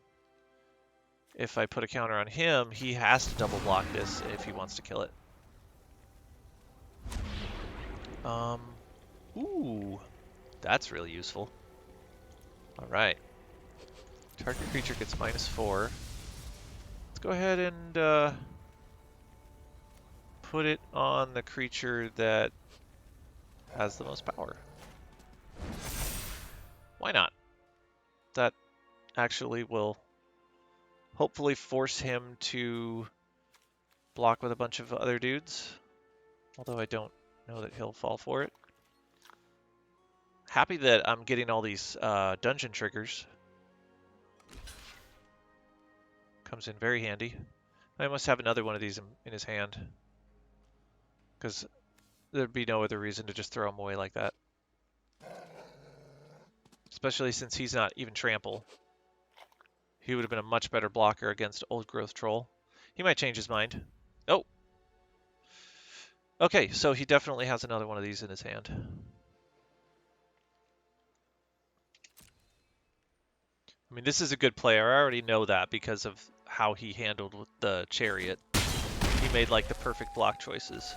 If I put a counter on him, he has to double block this if he wants to kill it. Ooh, that's really useful. All right. Target creature gets -4. Let's go ahead and put it on the creature that has the most power. Why not? That actually will hopefully force him to block with a bunch of other dudes. Although I don't know that he'll fall for it. Happy that I'm getting all these dungeon triggers. Comes in very handy. I must have another one of these in his hand. Because there'd be no other reason to just throw him away like that. Especially since he's not even trample. He would have been a much better blocker against Old Growth Troll. He might change his mind. Oh! Okay, so he definitely has another one of these in his hand. I mean, this is a good player. I already know that because of how he handled the Chariot. He made, like, the perfect block choices.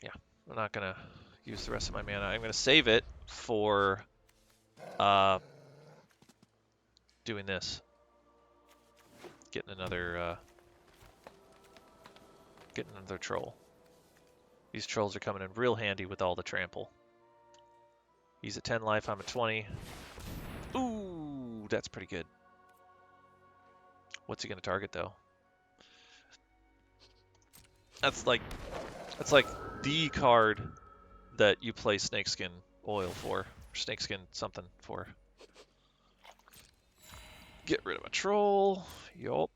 Yeah, I'm not going to use the rest of my mana. I'm going to save it for doing this. Getting another troll. These trolls are coming in real handy with all the trample. He's at 10 life, I'm at 20. Ooh, that's pretty good. What's he going to target, though? That's like the card that you play Snakeskin Oil for. Or Snakeskin something for. Get rid of a troll. Yup.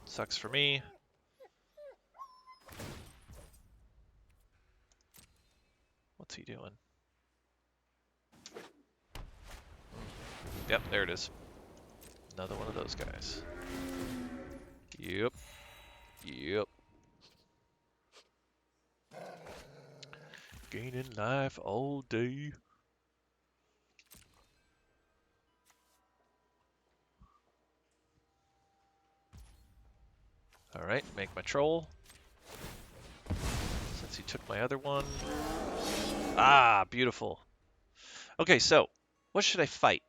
Sucks for me. What's he doing? Yep, there it is. Another one of those guys. Yep. Yep. Gaining life all day. Alright, make my troll. Since he took my other one. Ah, beautiful. Okay, so, what should I fight,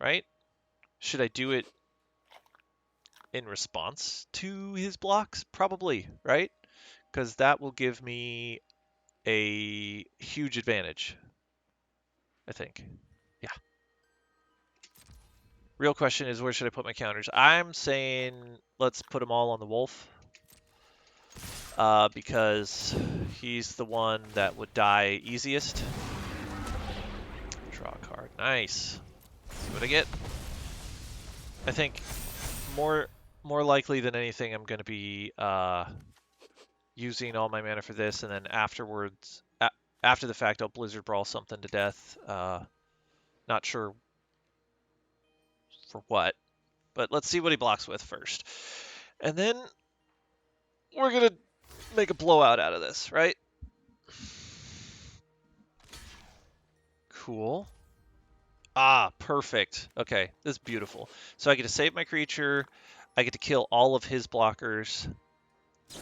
right? Should I do it in response to his blocks? Probably, right? Because that will give me a huge advantage, I think. Yeah. Real question is, where should I put my counters? I'm saying let's put them all on the wolf. Because he's the one that would die easiest. Draw a card. Nice. See what I get? I think more likely than anything, I'm going to be using all my mana for this, and then afterwards, after the fact, I'll Blizzard Brawl something to death. Not sure for what, but let's see what he blocks with first. And then we're going to make a blowout out of this, right? Cool. Ah, perfect. Okay, this is beautiful. So I get to save my creature, I get to kill all of his blockers,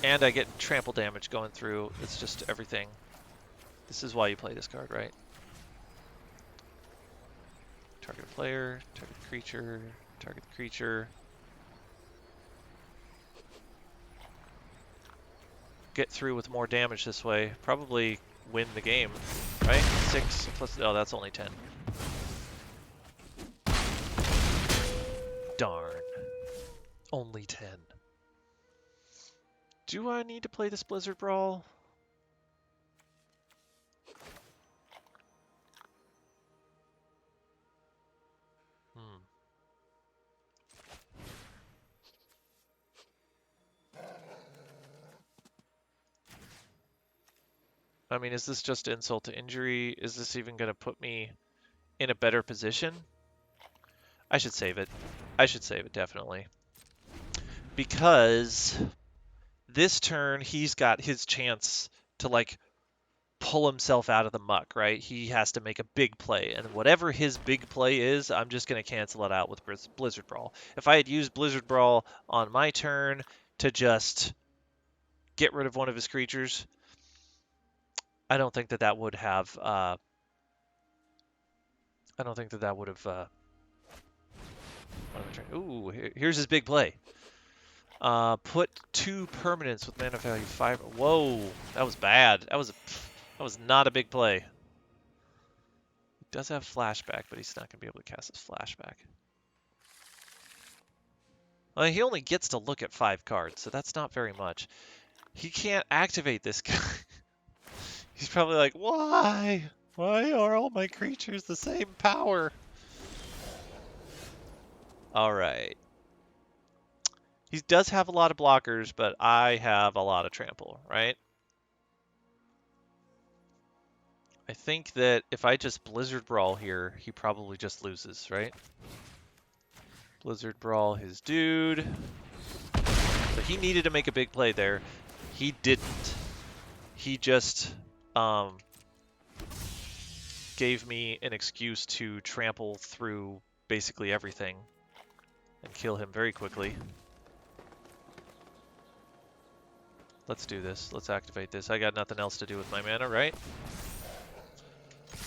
and I get trample damage going through. It's just everything. This is why you play this card, right? Target player, target creature, target creature. Get through with more damage this way. Probably win the game, right? 6 plus, oh, that's only 10. Darn. Only 10. Do I need to play this Blizzard Brawl? I mean, is this just insult to injury? Is this even going to put me in a better position? I should save it. I should save it, definitely. Because this turn, he's got his chance to, like, pull himself out of the muck, right? He has to make a big play, and whatever his big play is, I'm just going to cancel it out with Blizzard Brawl. If I had used Blizzard Brawl on my turn to just get rid of one of his creatures, I don't think that that would have. I don't think that that would have. Ooh, here's his big play. Put 2 permanents with mana value 5. Whoa, that was bad. That was not a big play. He does have flashback, but he's not going to be able to cast his flashback. Well, he only gets to look at 5 cards, so that's not very much. He can't activate this guy. He's probably like, why? Why are all my creatures the same power? All right. He does have a lot of blockers, but I have a lot of trample, right? I think that if I just Blizzard Brawl here, he probably just loses, right? Blizzard Brawl his dude. So he needed to make a big play there. He didn't. He just gave me an excuse to trample through basically everything and kill him very quickly. Let's do this. Let's activate this. I got nothing else to do with my mana, right?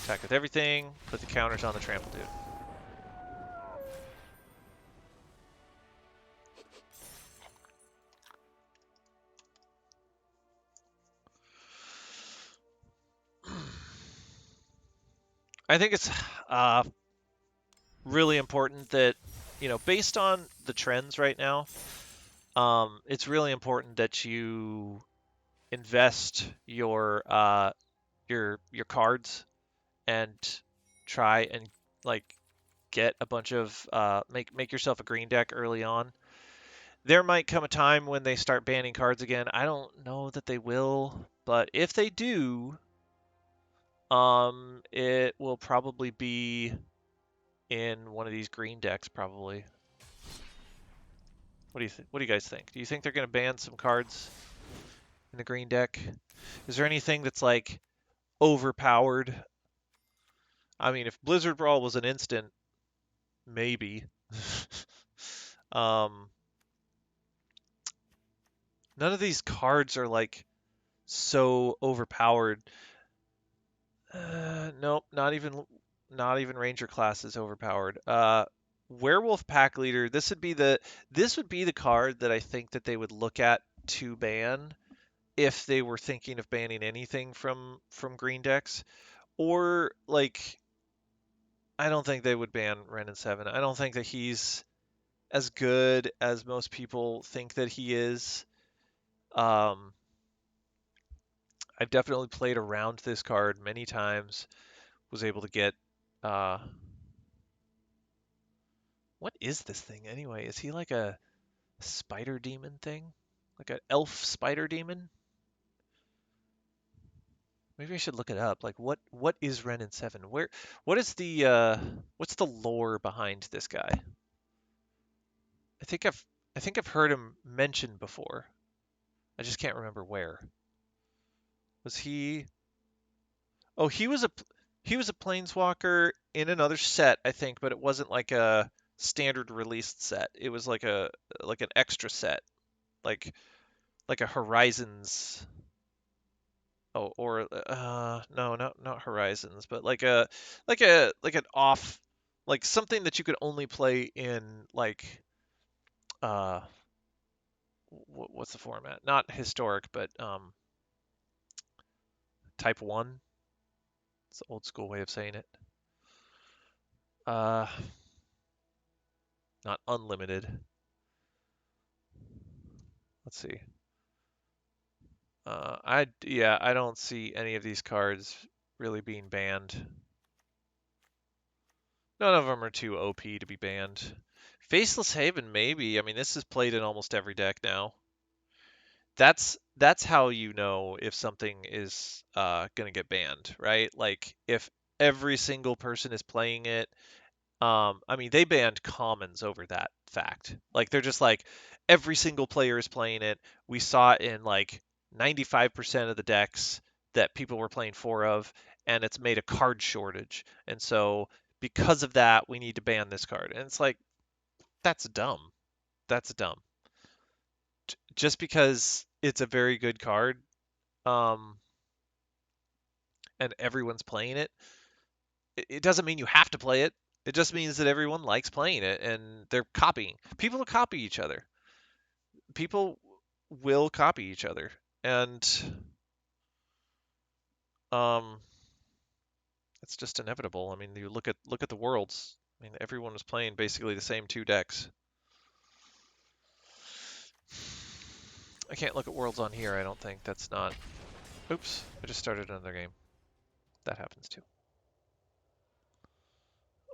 Attack with everything. Put the counters on the trample dude. I think it's really important that, you know, based on the trends right now, it's really important that you invest your cards and try and like get a bunch of make yourself a green deck early on. There might come a time when they start banning cards again. I don't know that they will, but if they do, it will probably be in one of these green decks, probably. What do you think? What do you guys think? Do you think they're going to ban some cards in the green deck? Is there anything that's like overpowered? I mean, if Blizzard Brawl was an instant, maybe. um, None of these cards are like so overpowered. Nope, not even Ranger class is overpowered. Werewolf Pack Leader. This would be the card that I think that they would look at to ban if they were thinking of banning anything from green decks. Or like, I don't think they would ban Ren and 7. I don't think that he's as good as most people think that he is. Um, I've definitely played around this card many times. Was able to get what is this thing anyway? Is he like a spider demon thing? Like an elf spider demon? Maybe I should look it up. Like what is Ren and 7? What is the what's the lore behind this guy? I think I've heard him mentioned before. I just can't remember where. Was he Oh, he was a planeswalker in another set, I think, but it wasn't like a standard released set. It was like an extra set, like like a Horizons. Oh, or no, not Horizons, but like an off, like something that you could only play in like uh what's the format? Not historic, but type 1. It's the old school way of saying it. Uh Not unlimited. Let's see. I don't see any of these cards really being banned. None of them are too OP to be banned. Faceless Haven, maybe. I mean, this is played in almost every deck now. That's how you know if something is gonna get banned, right? Like if every single person is playing it. I mean, they banned commons over that fact. Like they're just like every single player is playing it. We saw it in like 95% of the decks that people were playing four of, and it's made a card shortage. And so because of that, we need to ban this card. And it's like that's dumb. That's dumb. Just because it's a very good card, um, and everyone's playing it, it doesn't mean you have to play it. It just means that everyone likes playing it and they're copying. People will copy each other. People will copy each other. And um it's just inevitable. I mean, you look at the worlds. I mean, everyone was playing basically the same two decks. I can't look at worlds on here, I don't think. That's not. Oops, I just started another game. That happens too.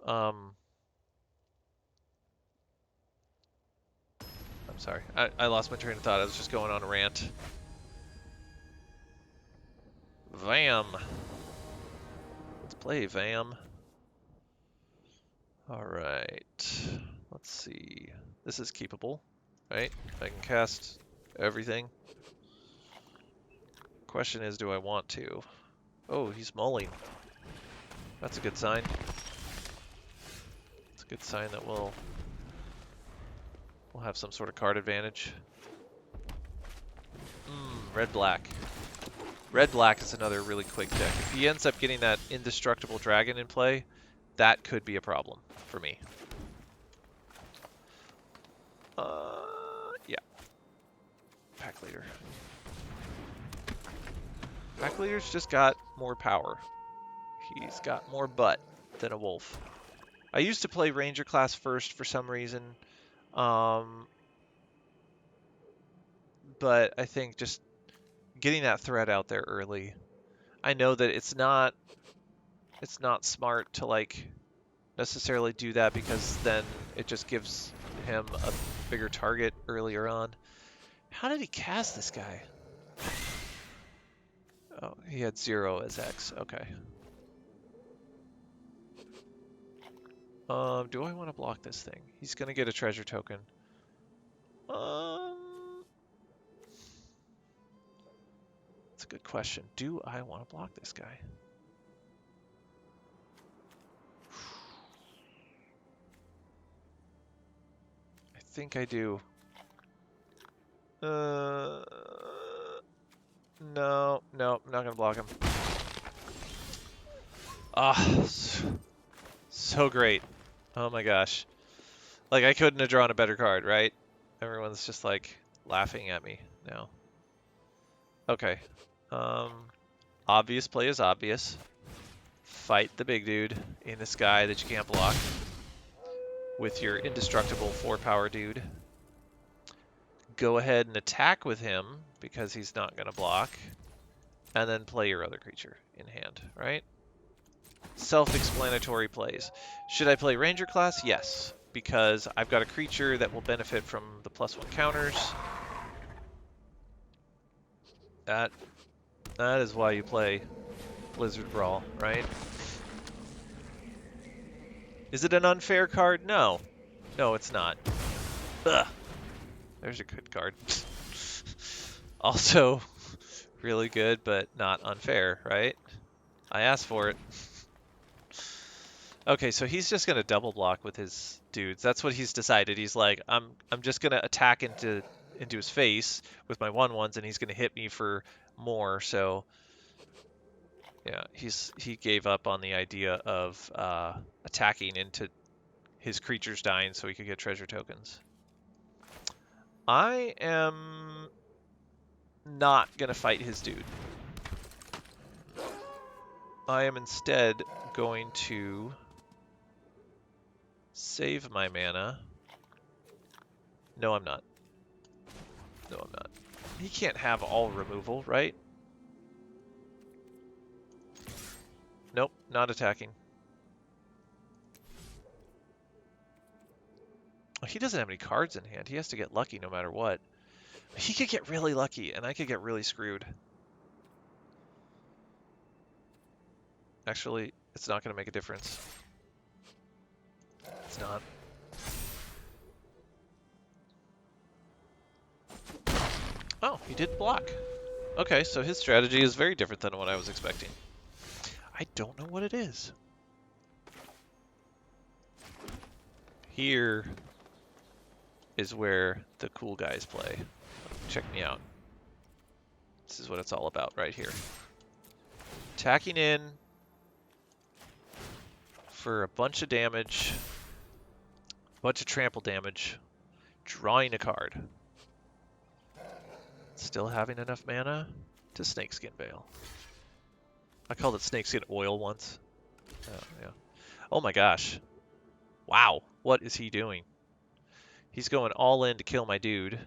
Um I'm sorry. I lost my train of thought. I was just going on a rant. Vam. Let's play Vam. Alright. Let's see. This is keepable, right? I can cast everything. Question is, do I want to? Oh, he's mulling. That's a good sign. It's a good sign that we'll have some sort of card advantage. Red-black. Red-black is another really quick deck. If he ends up getting that indestructible dragon in play, that could be a problem for me. Yeah. Pack leader. Pack leader's just got more power. He's got more butt than a wolf. I used to play ranger class first for some reason. But I think just getting that threat out there early. I know that it's not smart to like necessarily do that because then it just gives him a bigger target earlier on. How did he cast this guy? Oh, he had 0 as X. Okay. Do I want to block this thing? He's gonna get a treasure token. That's a good question. Do I want to block this guy? I think I do. No, I'm not gonna block him. Ah, so great. Oh my gosh. Like, I couldn't have drawn a better card, right? Everyone's just, like, laughing at me now. Okay. Obvious play is obvious. Fight the big dude in the sky that you can't block with your indestructible 4-power dude. Go ahead and attack with him because he's not going to block. And then play your other creature in hand, right? Self-explanatory plays. Should I play Ranger class? Yes, because I've got a creature that will benefit from the +1 counters. That is why you play Blizzard Brawl, right? Is it an unfair card? No. No, it's not. Ugh. There's a good card. Also, really good, but not unfair, right? I asked for it. Okay, so he's just gonna double block with his dudes. That's what he's decided. He's like, I'm just gonna attack into his face with my 1/1s, and he's gonna hit me for more. So yeah, he gave up on the idea of attacking into his creatures dying so he could get treasure tokens. I am not gonna fight his dude. I am instead going to save my mana. No, I'm not. No, I'm not. He can't have all removal, right? Nope, not attacking. He doesn't have any cards in hand. He has to get lucky no matter what. He could get really lucky, and I could get really screwed. Actually, it's not going to make a difference. It's not. Oh, he did block. Okay, so his strategy is very different than what I was expecting. I don't know what it is. Here is where the cool guys play. Check me out. This is what it's all about right here. Attacking in for a bunch of damage, a bunch of trample damage, drawing a card. Still having enough mana to Snakeskin Veil. I called it Snakeskin Oil once. Yeah. Oh my gosh. Wow. What is he doing? He's going all in to kill my dude.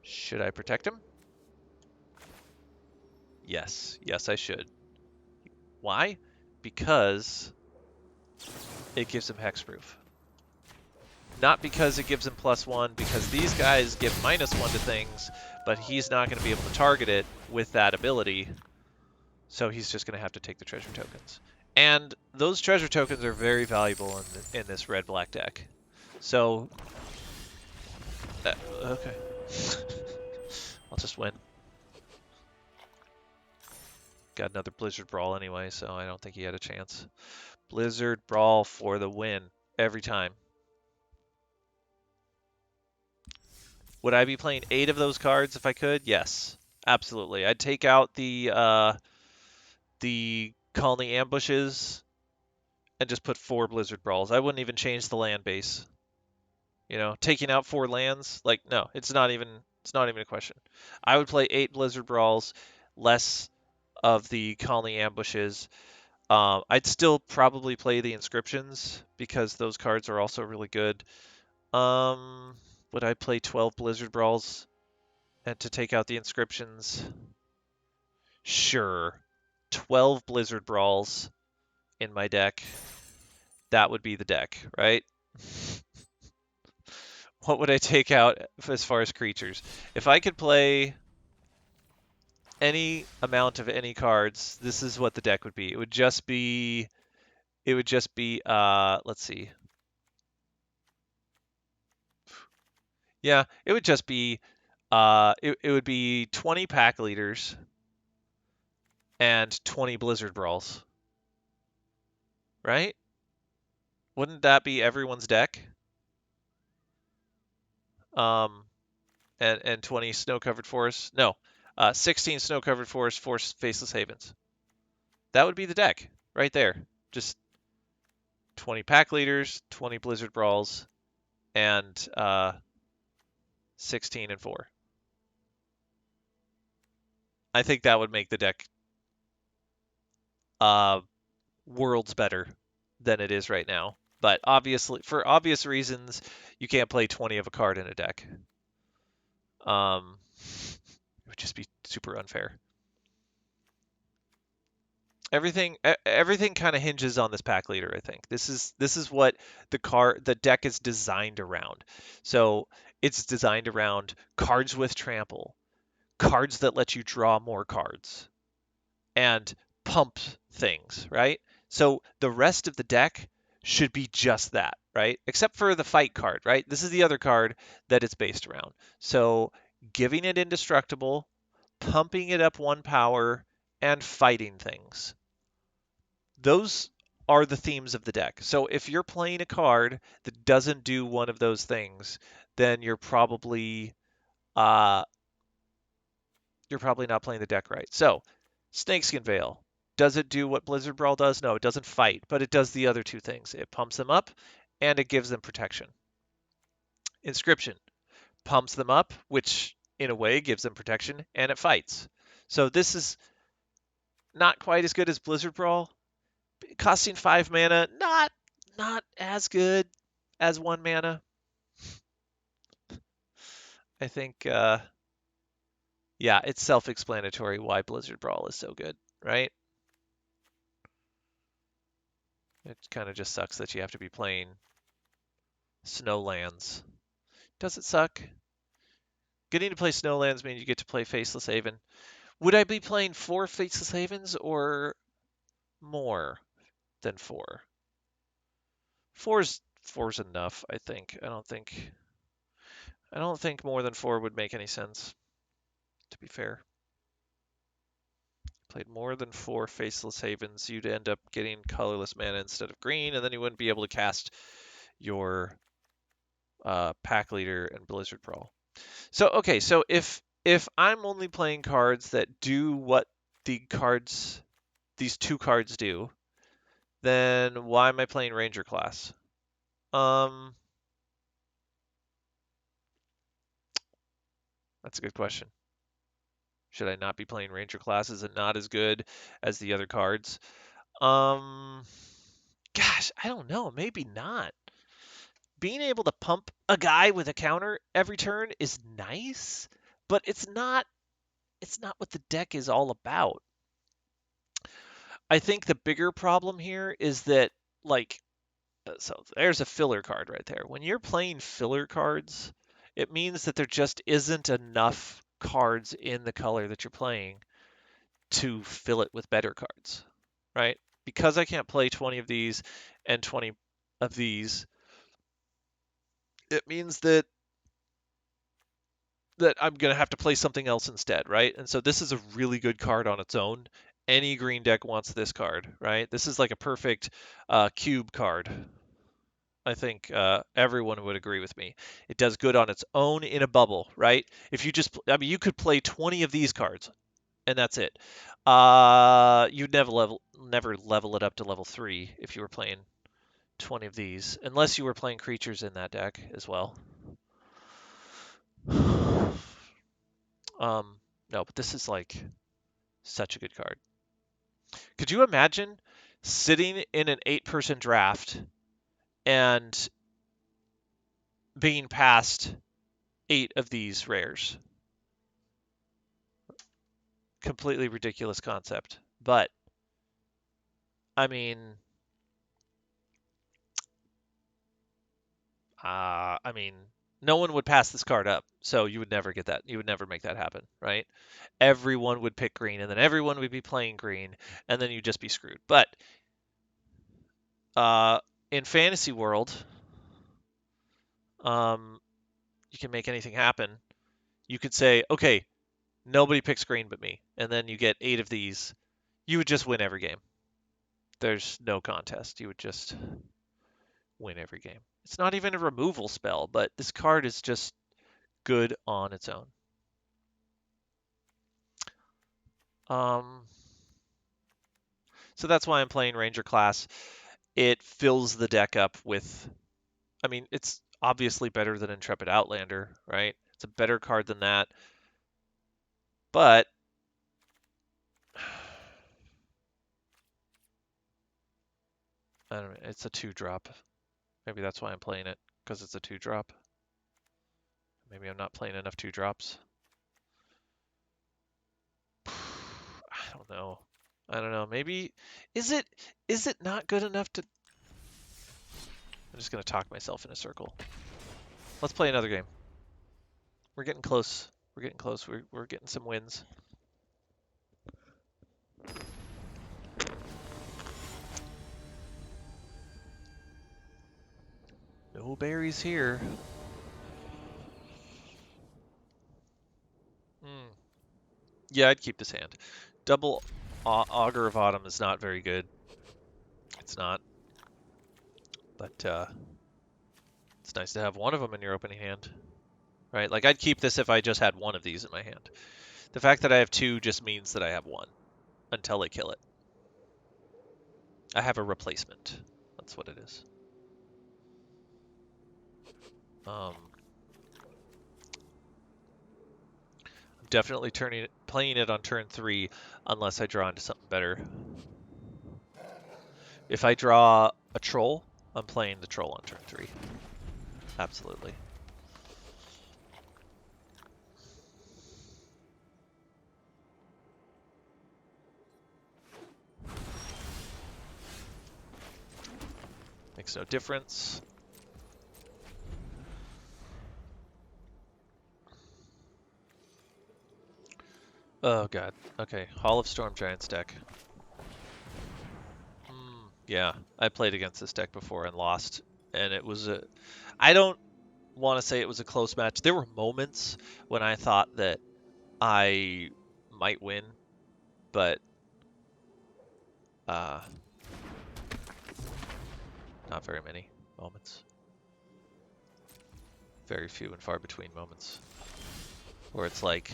Should I protect him? Yes. Yes, I should. Why? Because it gives him hexproof. Not because it gives him +1, because these guys give -1 to things, but he's not going to be able to target it with that ability. So he's just going to have to take the treasure tokens. And those treasure tokens are very valuable in this red-black deck. So, okay. I'll just win. Got another Blizzard Brawl anyway, so I don't think he had a chance. Blizzard Brawl for the win, every time. Would I be playing 8 of those cards if I could? Yes, absolutely. I'd take out the Colony Ambushes and just put 4 Blizzard Brawls. I wouldn't even change the land base. You know, taking out 4 lands, like, no, it's not even a question. I would play 8 Blizzard Brawls, less of the Colony Ambushes. I'd still probably play the Inscriptions because those cards are also really good. Would I play 12 Blizzard Brawls and to take out the Inscriptions? Sure. 12 Blizzard Brawls in my deck. That would be the deck, right? What would I take out as far as creatures? If I could play any amount of any cards, this is what the deck would be. It would just be let's see. Yeah, it would just be it would be 20 pack leaders and 20 Blizzard Brawls. Right? Wouldn't that be everyone's deck? And 20 snow-covered forests. No, 16 snow-covered forests, 4 faceless havens. That would be the deck right there. Just 20 pack leaders, 20 Blizzard Brawls, and 16 and 4. I think that would make the deck worlds better than it is right now. But obviously, for obvious reasons, you can't play 20 of a card in a deck. It would just be super unfair. Everything kind of hinges on this pack leader, I think. This is what the deck is designed around. So it's designed around cards with trample, cards that let you draw more cards, and pump things, right? So the rest of the deck should be just that, right? Except for the fight card, right? This is the other card that it's based around. So giving it indestructible, pumping it up 1 power, and fighting things. Those are the themes of the deck. So if you're playing a card that doesn't do one of those things, then you're probably not playing the deck right. So Snakeskin Veil, does it do what Blizzard Brawl does? No, it doesn't fight, but it does the other 2 things. It pumps them up and it gives them protection. Inscription pumps them up, which in a way gives them protection, and it fights. So this is not quite as good as Blizzard Brawl. Costing 5 mana, not as good as 1 mana. I think, yeah, it's self-explanatory why Blizzard Brawl is so good, right? It kind of just sucks that you have to be playing Snowlands. Does it suck? Getting to play Snowlands means you get to play Faceless Haven. Would I be playing 4 Faceless Havens or more than 4? Four's enough, I think. I don't think more than 4 would make any sense, to be fair. Played more than 4 Faceless Havens, you'd end up getting colorless mana instead of green, and then you wouldn't be able to cast your Pack Leader and Blizzard Brawl. So okay, so if I'm only playing cards that do what these 2 cards do, then why am I playing Ranger class? That's a good question. Should I not be playing Ranger class? Is it not as good as the other cards? Gosh, I don't know. Maybe not. Being able to pump a guy with a counter every turn is nice, but it's not what the deck is all about. I think the bigger problem here is that, like, so there's a filler card right there. When you're playing filler cards, it means that there just isn't enough cards in the color that you're playing to fill it with better cards, right? Because I can't play 20 of these and 20 of these, it means that I'm going to have to play something else instead, right? And so this is a really good card on its own. Any green deck wants this card, right? This is like a perfect cube card. I think everyone would agree with me. It does good on its own in a bubble, right? If you just, I mean, you could play 20 of these cards, and that's it. You'd never level it up to level 3 if you were playing 20 of these, unless you were playing creatures in that deck as well. No, but this is like such a good card. Could you imagine sitting in an 8-person draft and being past 8 of these rares? Completely ridiculous concept. But, I mean, no one would pass this card up, so you would never get that. You would never make that happen, right? Everyone would pick green, and then everyone would be playing green, and then you'd just be screwed. But in Fantasy World, you can make anything happen. You could say, okay, nobody picks green but me, and then you get 8 of these. You would just win every game. There's no contest. You would just win every game. It's not even a removal spell, but this card is just good on its own. So that's why I'm playing Ranger class. It fills the deck up with, I mean, it's obviously better than Intrepid Outlander, right? It's a better card than that. But I don't know, it's a 2-drop. Maybe that's why I'm playing it, because it's a 2-drop. Maybe I'm not playing enough 2-drops. I don't know. Maybe is it not good enough to? I'm just gonna talk myself in a circle. Let's play another game. We're getting close. We're getting close. We're getting some wins. No berries here. Yeah, I'd keep this hand. Double Augur of Autumn is not very good. It's not. But it's nice to have one of them in your opening hand. Right? Like, I'd keep this if I just had one of these in my hand. The fact that I have 2 just means that I have 1 until they kill it. I have a replacement. That's what it is. I'm definitely playing it on turn 3 unless I draw into something better. If I draw a troll, I'm playing the troll on turn 3. Absolutely. Makes no difference. Oh god. Okay, Hall of Storm Giants deck. Yeah, I played against this deck before and lost, and it was a. I don't want to say it was a close match. There were moments when I thought that I might win, but uh, not very many moments. Very few and far between moments where it's like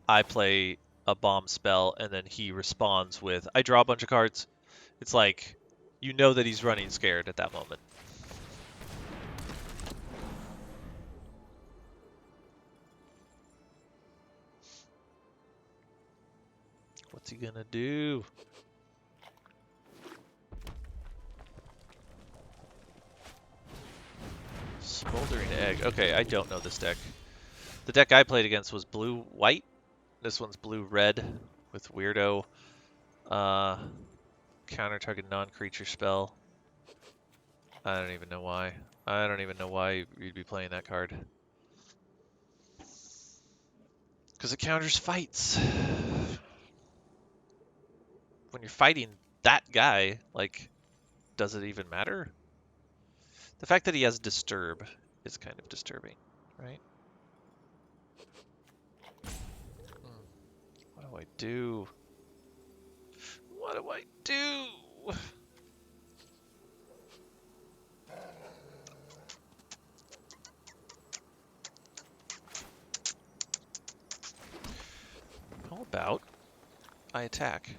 I play a bomb spell and then he responds with I draw a bunch of cards. It's like you know that he's running scared at that moment. What's he gonna do? Smoldering Egg. Okay, I don't know this deck. The deck I played against was blue-white. This one's blue-red with weirdo counter target non-creature spell. I don't even know why. I don't even know why you'd be playing that card. Because it counters fights. When you're fighting that guy, like, does it even matter? The fact that he has Disturb is kind of disturbing, right? What do I do? What do I do? How about I attack?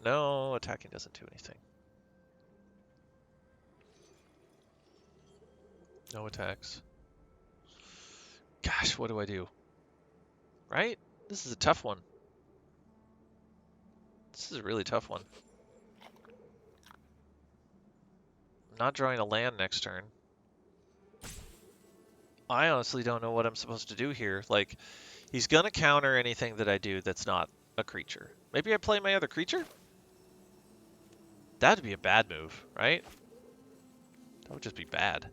No, attacking doesn't do anything. No attacks. Gosh, what do I do? Right? This is a tough one. This is a really tough one. I'm not drawing a land next turn. I honestly don't know what I'm supposed to do here. Like, he's gonna counter anything that I do that's not a creature. Maybe I play my other creature? That'd be a bad move, right? That would just be bad.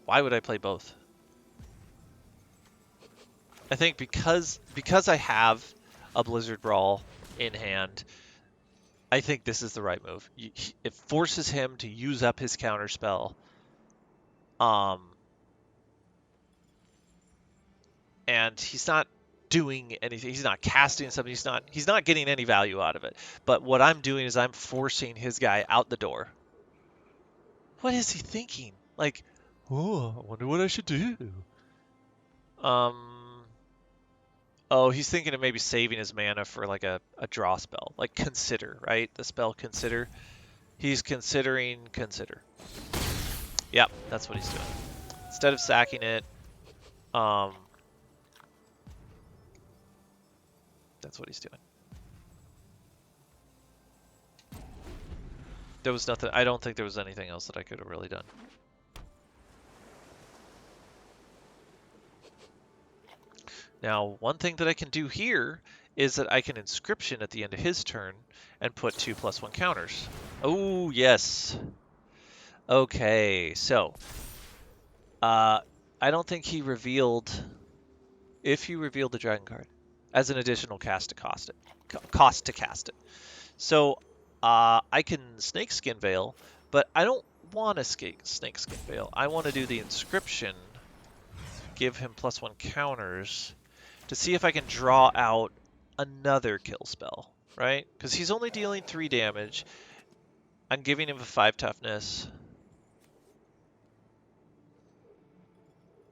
Why would I play both? I think because I have a Blizzard Brawl in hand, I think this is the right move. It forces him to use up his counter spell. And he's not doing anything. He's not casting something. He's not getting any value out of it. But what I'm doing is I'm forcing his guy out the door. What is he thinking? Like, oh, I wonder what I should do. Oh, he's thinking of maybe saving his mana for like a draw spell, like Consider, right? The spell Consider. He's considering Consider. Yep, that's what he's doing. Instead of sacking it, that's what he's doing. There was nothing. I don't think there was anything else that I could have really done. Now, one thing that I can do here is that I can Inscription at the end of his turn and put 2/1 counters. Oh, yes. Okay, so I don't think he revealed. If you revealed the dragon card as an additional cost to cast it. So I can Snakeskin Veil, but I don't want to Snakeskin Veil. I want to do the Inscription, give him +1 counters to see if I can draw out another kill spell, right? Because he's only dealing 3 damage. I'm giving him a 5 toughness.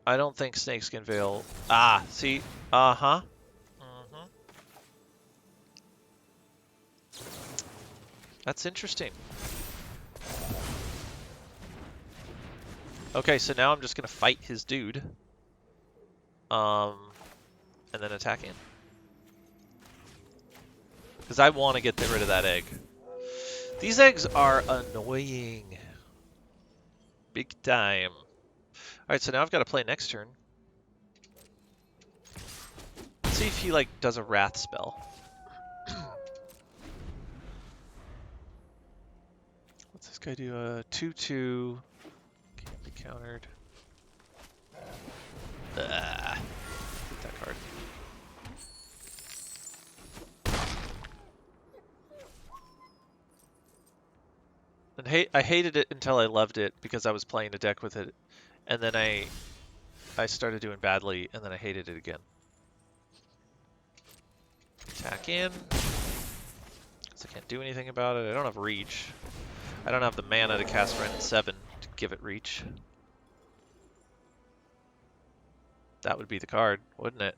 I don't think Snakeskin Veil. Ah, see? Uh-huh. That's interesting. Okay, so now I'm just gonna fight his dude. And then attack him. Because I want to get rid of that egg. These eggs are annoying. Big time. Alright, so now I've got to play next turn. Let's see if he, like, does a Wrath spell. What's this guy do? 2/2. Can't be countered. Get that card. And I hated it until I loved it because I was playing a deck with it, and then I started doing badly, and then I hated it again. Attack in. Because I can't do anything about it. I don't have reach. I don't have the mana to cast Ren 7 to give it reach. That would be the card, wouldn't it?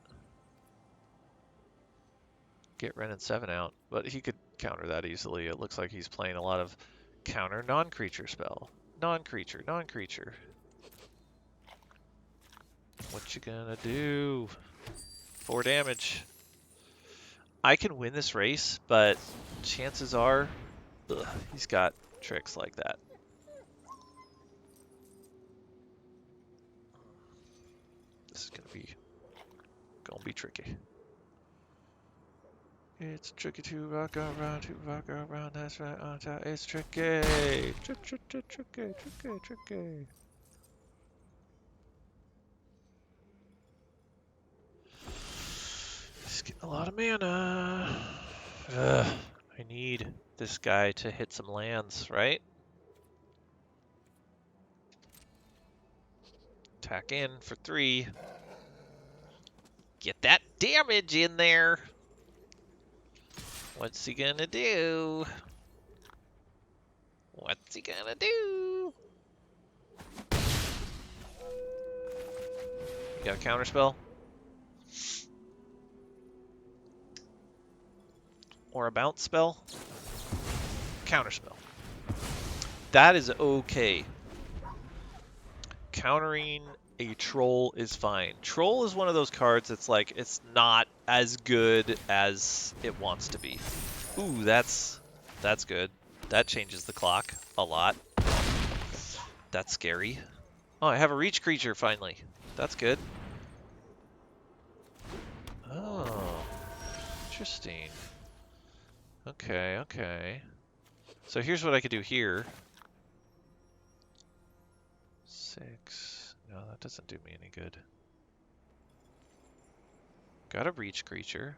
Get Ren and 7 out. But he could counter that easily. It looks like he's playing a lot of counter non-creature spell. Non-creature, non-creature. What you gonna do? 4 damage. I can win this race, but chances are he's got tricks like that. This is gonna be tricky. It's tricky to walk around, that's right, on top. It's tricky. Tricky. He's getting a lot of mana. I need this guy to hit some lands, right? Attack in for 3. Get that damage in there. What's he gonna do? What's he gonna do? You got a counterspell? Or a bounce spell? Counterspell. That is okay. Countering a troll is fine. Troll is one of those cards that's like, it's not as good as it wants to be. Ooh, that's good. That changes the clock a lot. That's scary. Oh, I have a reach creature finally. That's good. Oh, interesting. Okay. So here's what I could do here. 6. No, that doesn't do me any good. Got a reach creature.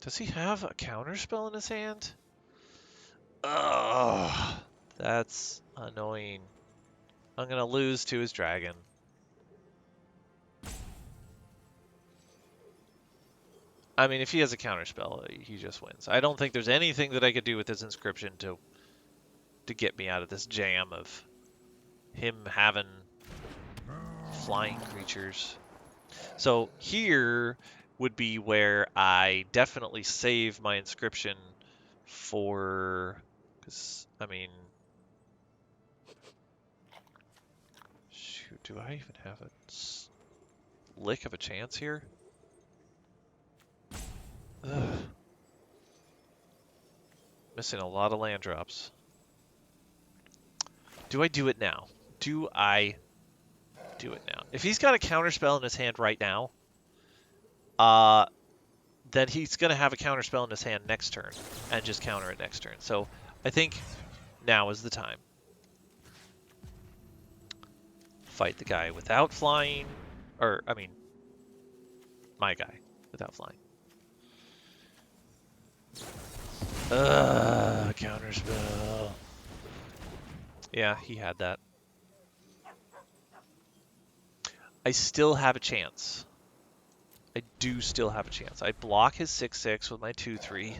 Does he have a counterspell in his hand? Ugh, that's annoying. I'm gonna lose to his dragon. I mean, if he has a counterspell, he just wins. I don't think there's anything that I could do with this inscription to get me out of this jam of him having flying creatures. So here would be where I definitely save my inscription for, because, I mean, shoot, do I even have a lick of a chance here? Ugh. Missing a lot of land drops. Do I do it now? Do I do it now? If he's got a counterspell in his hand right now, then he's going to have a counterspell in his hand next turn and just counter it next turn. So I think now is the time. Fight the guy without flying, or, I mean, my guy without flying. Counterspell. Yeah, he had that. I still have a chance. I do still have a chance. I block his 6/6 with my 2/3,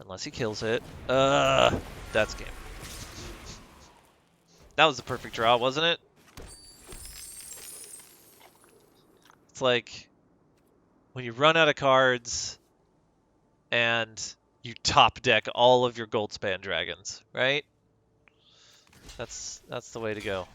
unless he kills it. That's game. That was the perfect draw, wasn't it? It's like when you run out of cards and you top deck all of your Goldspan dragons, right? That's the way to go.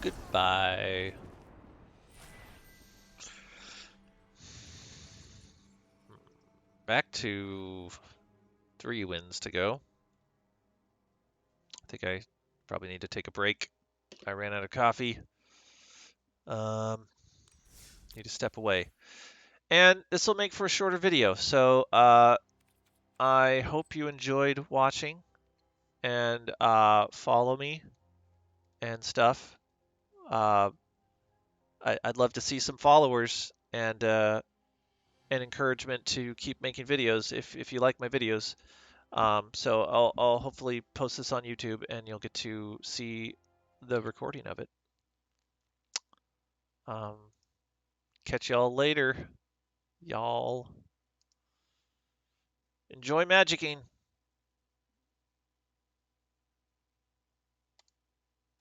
Goodbye. Back to 3 wins to go. I think I probably need to take a break. I ran out of coffee. Need to step away. And this will make for a shorter video. So I hope you enjoyed watching and follow me and stuff. Uh, I'd love to see some followers and encouragement to keep making videos if you like my videos. So I'll hopefully post this on YouTube and you'll get to see the recording of it. Um, Catch y'all later. Y'all enjoy magicking.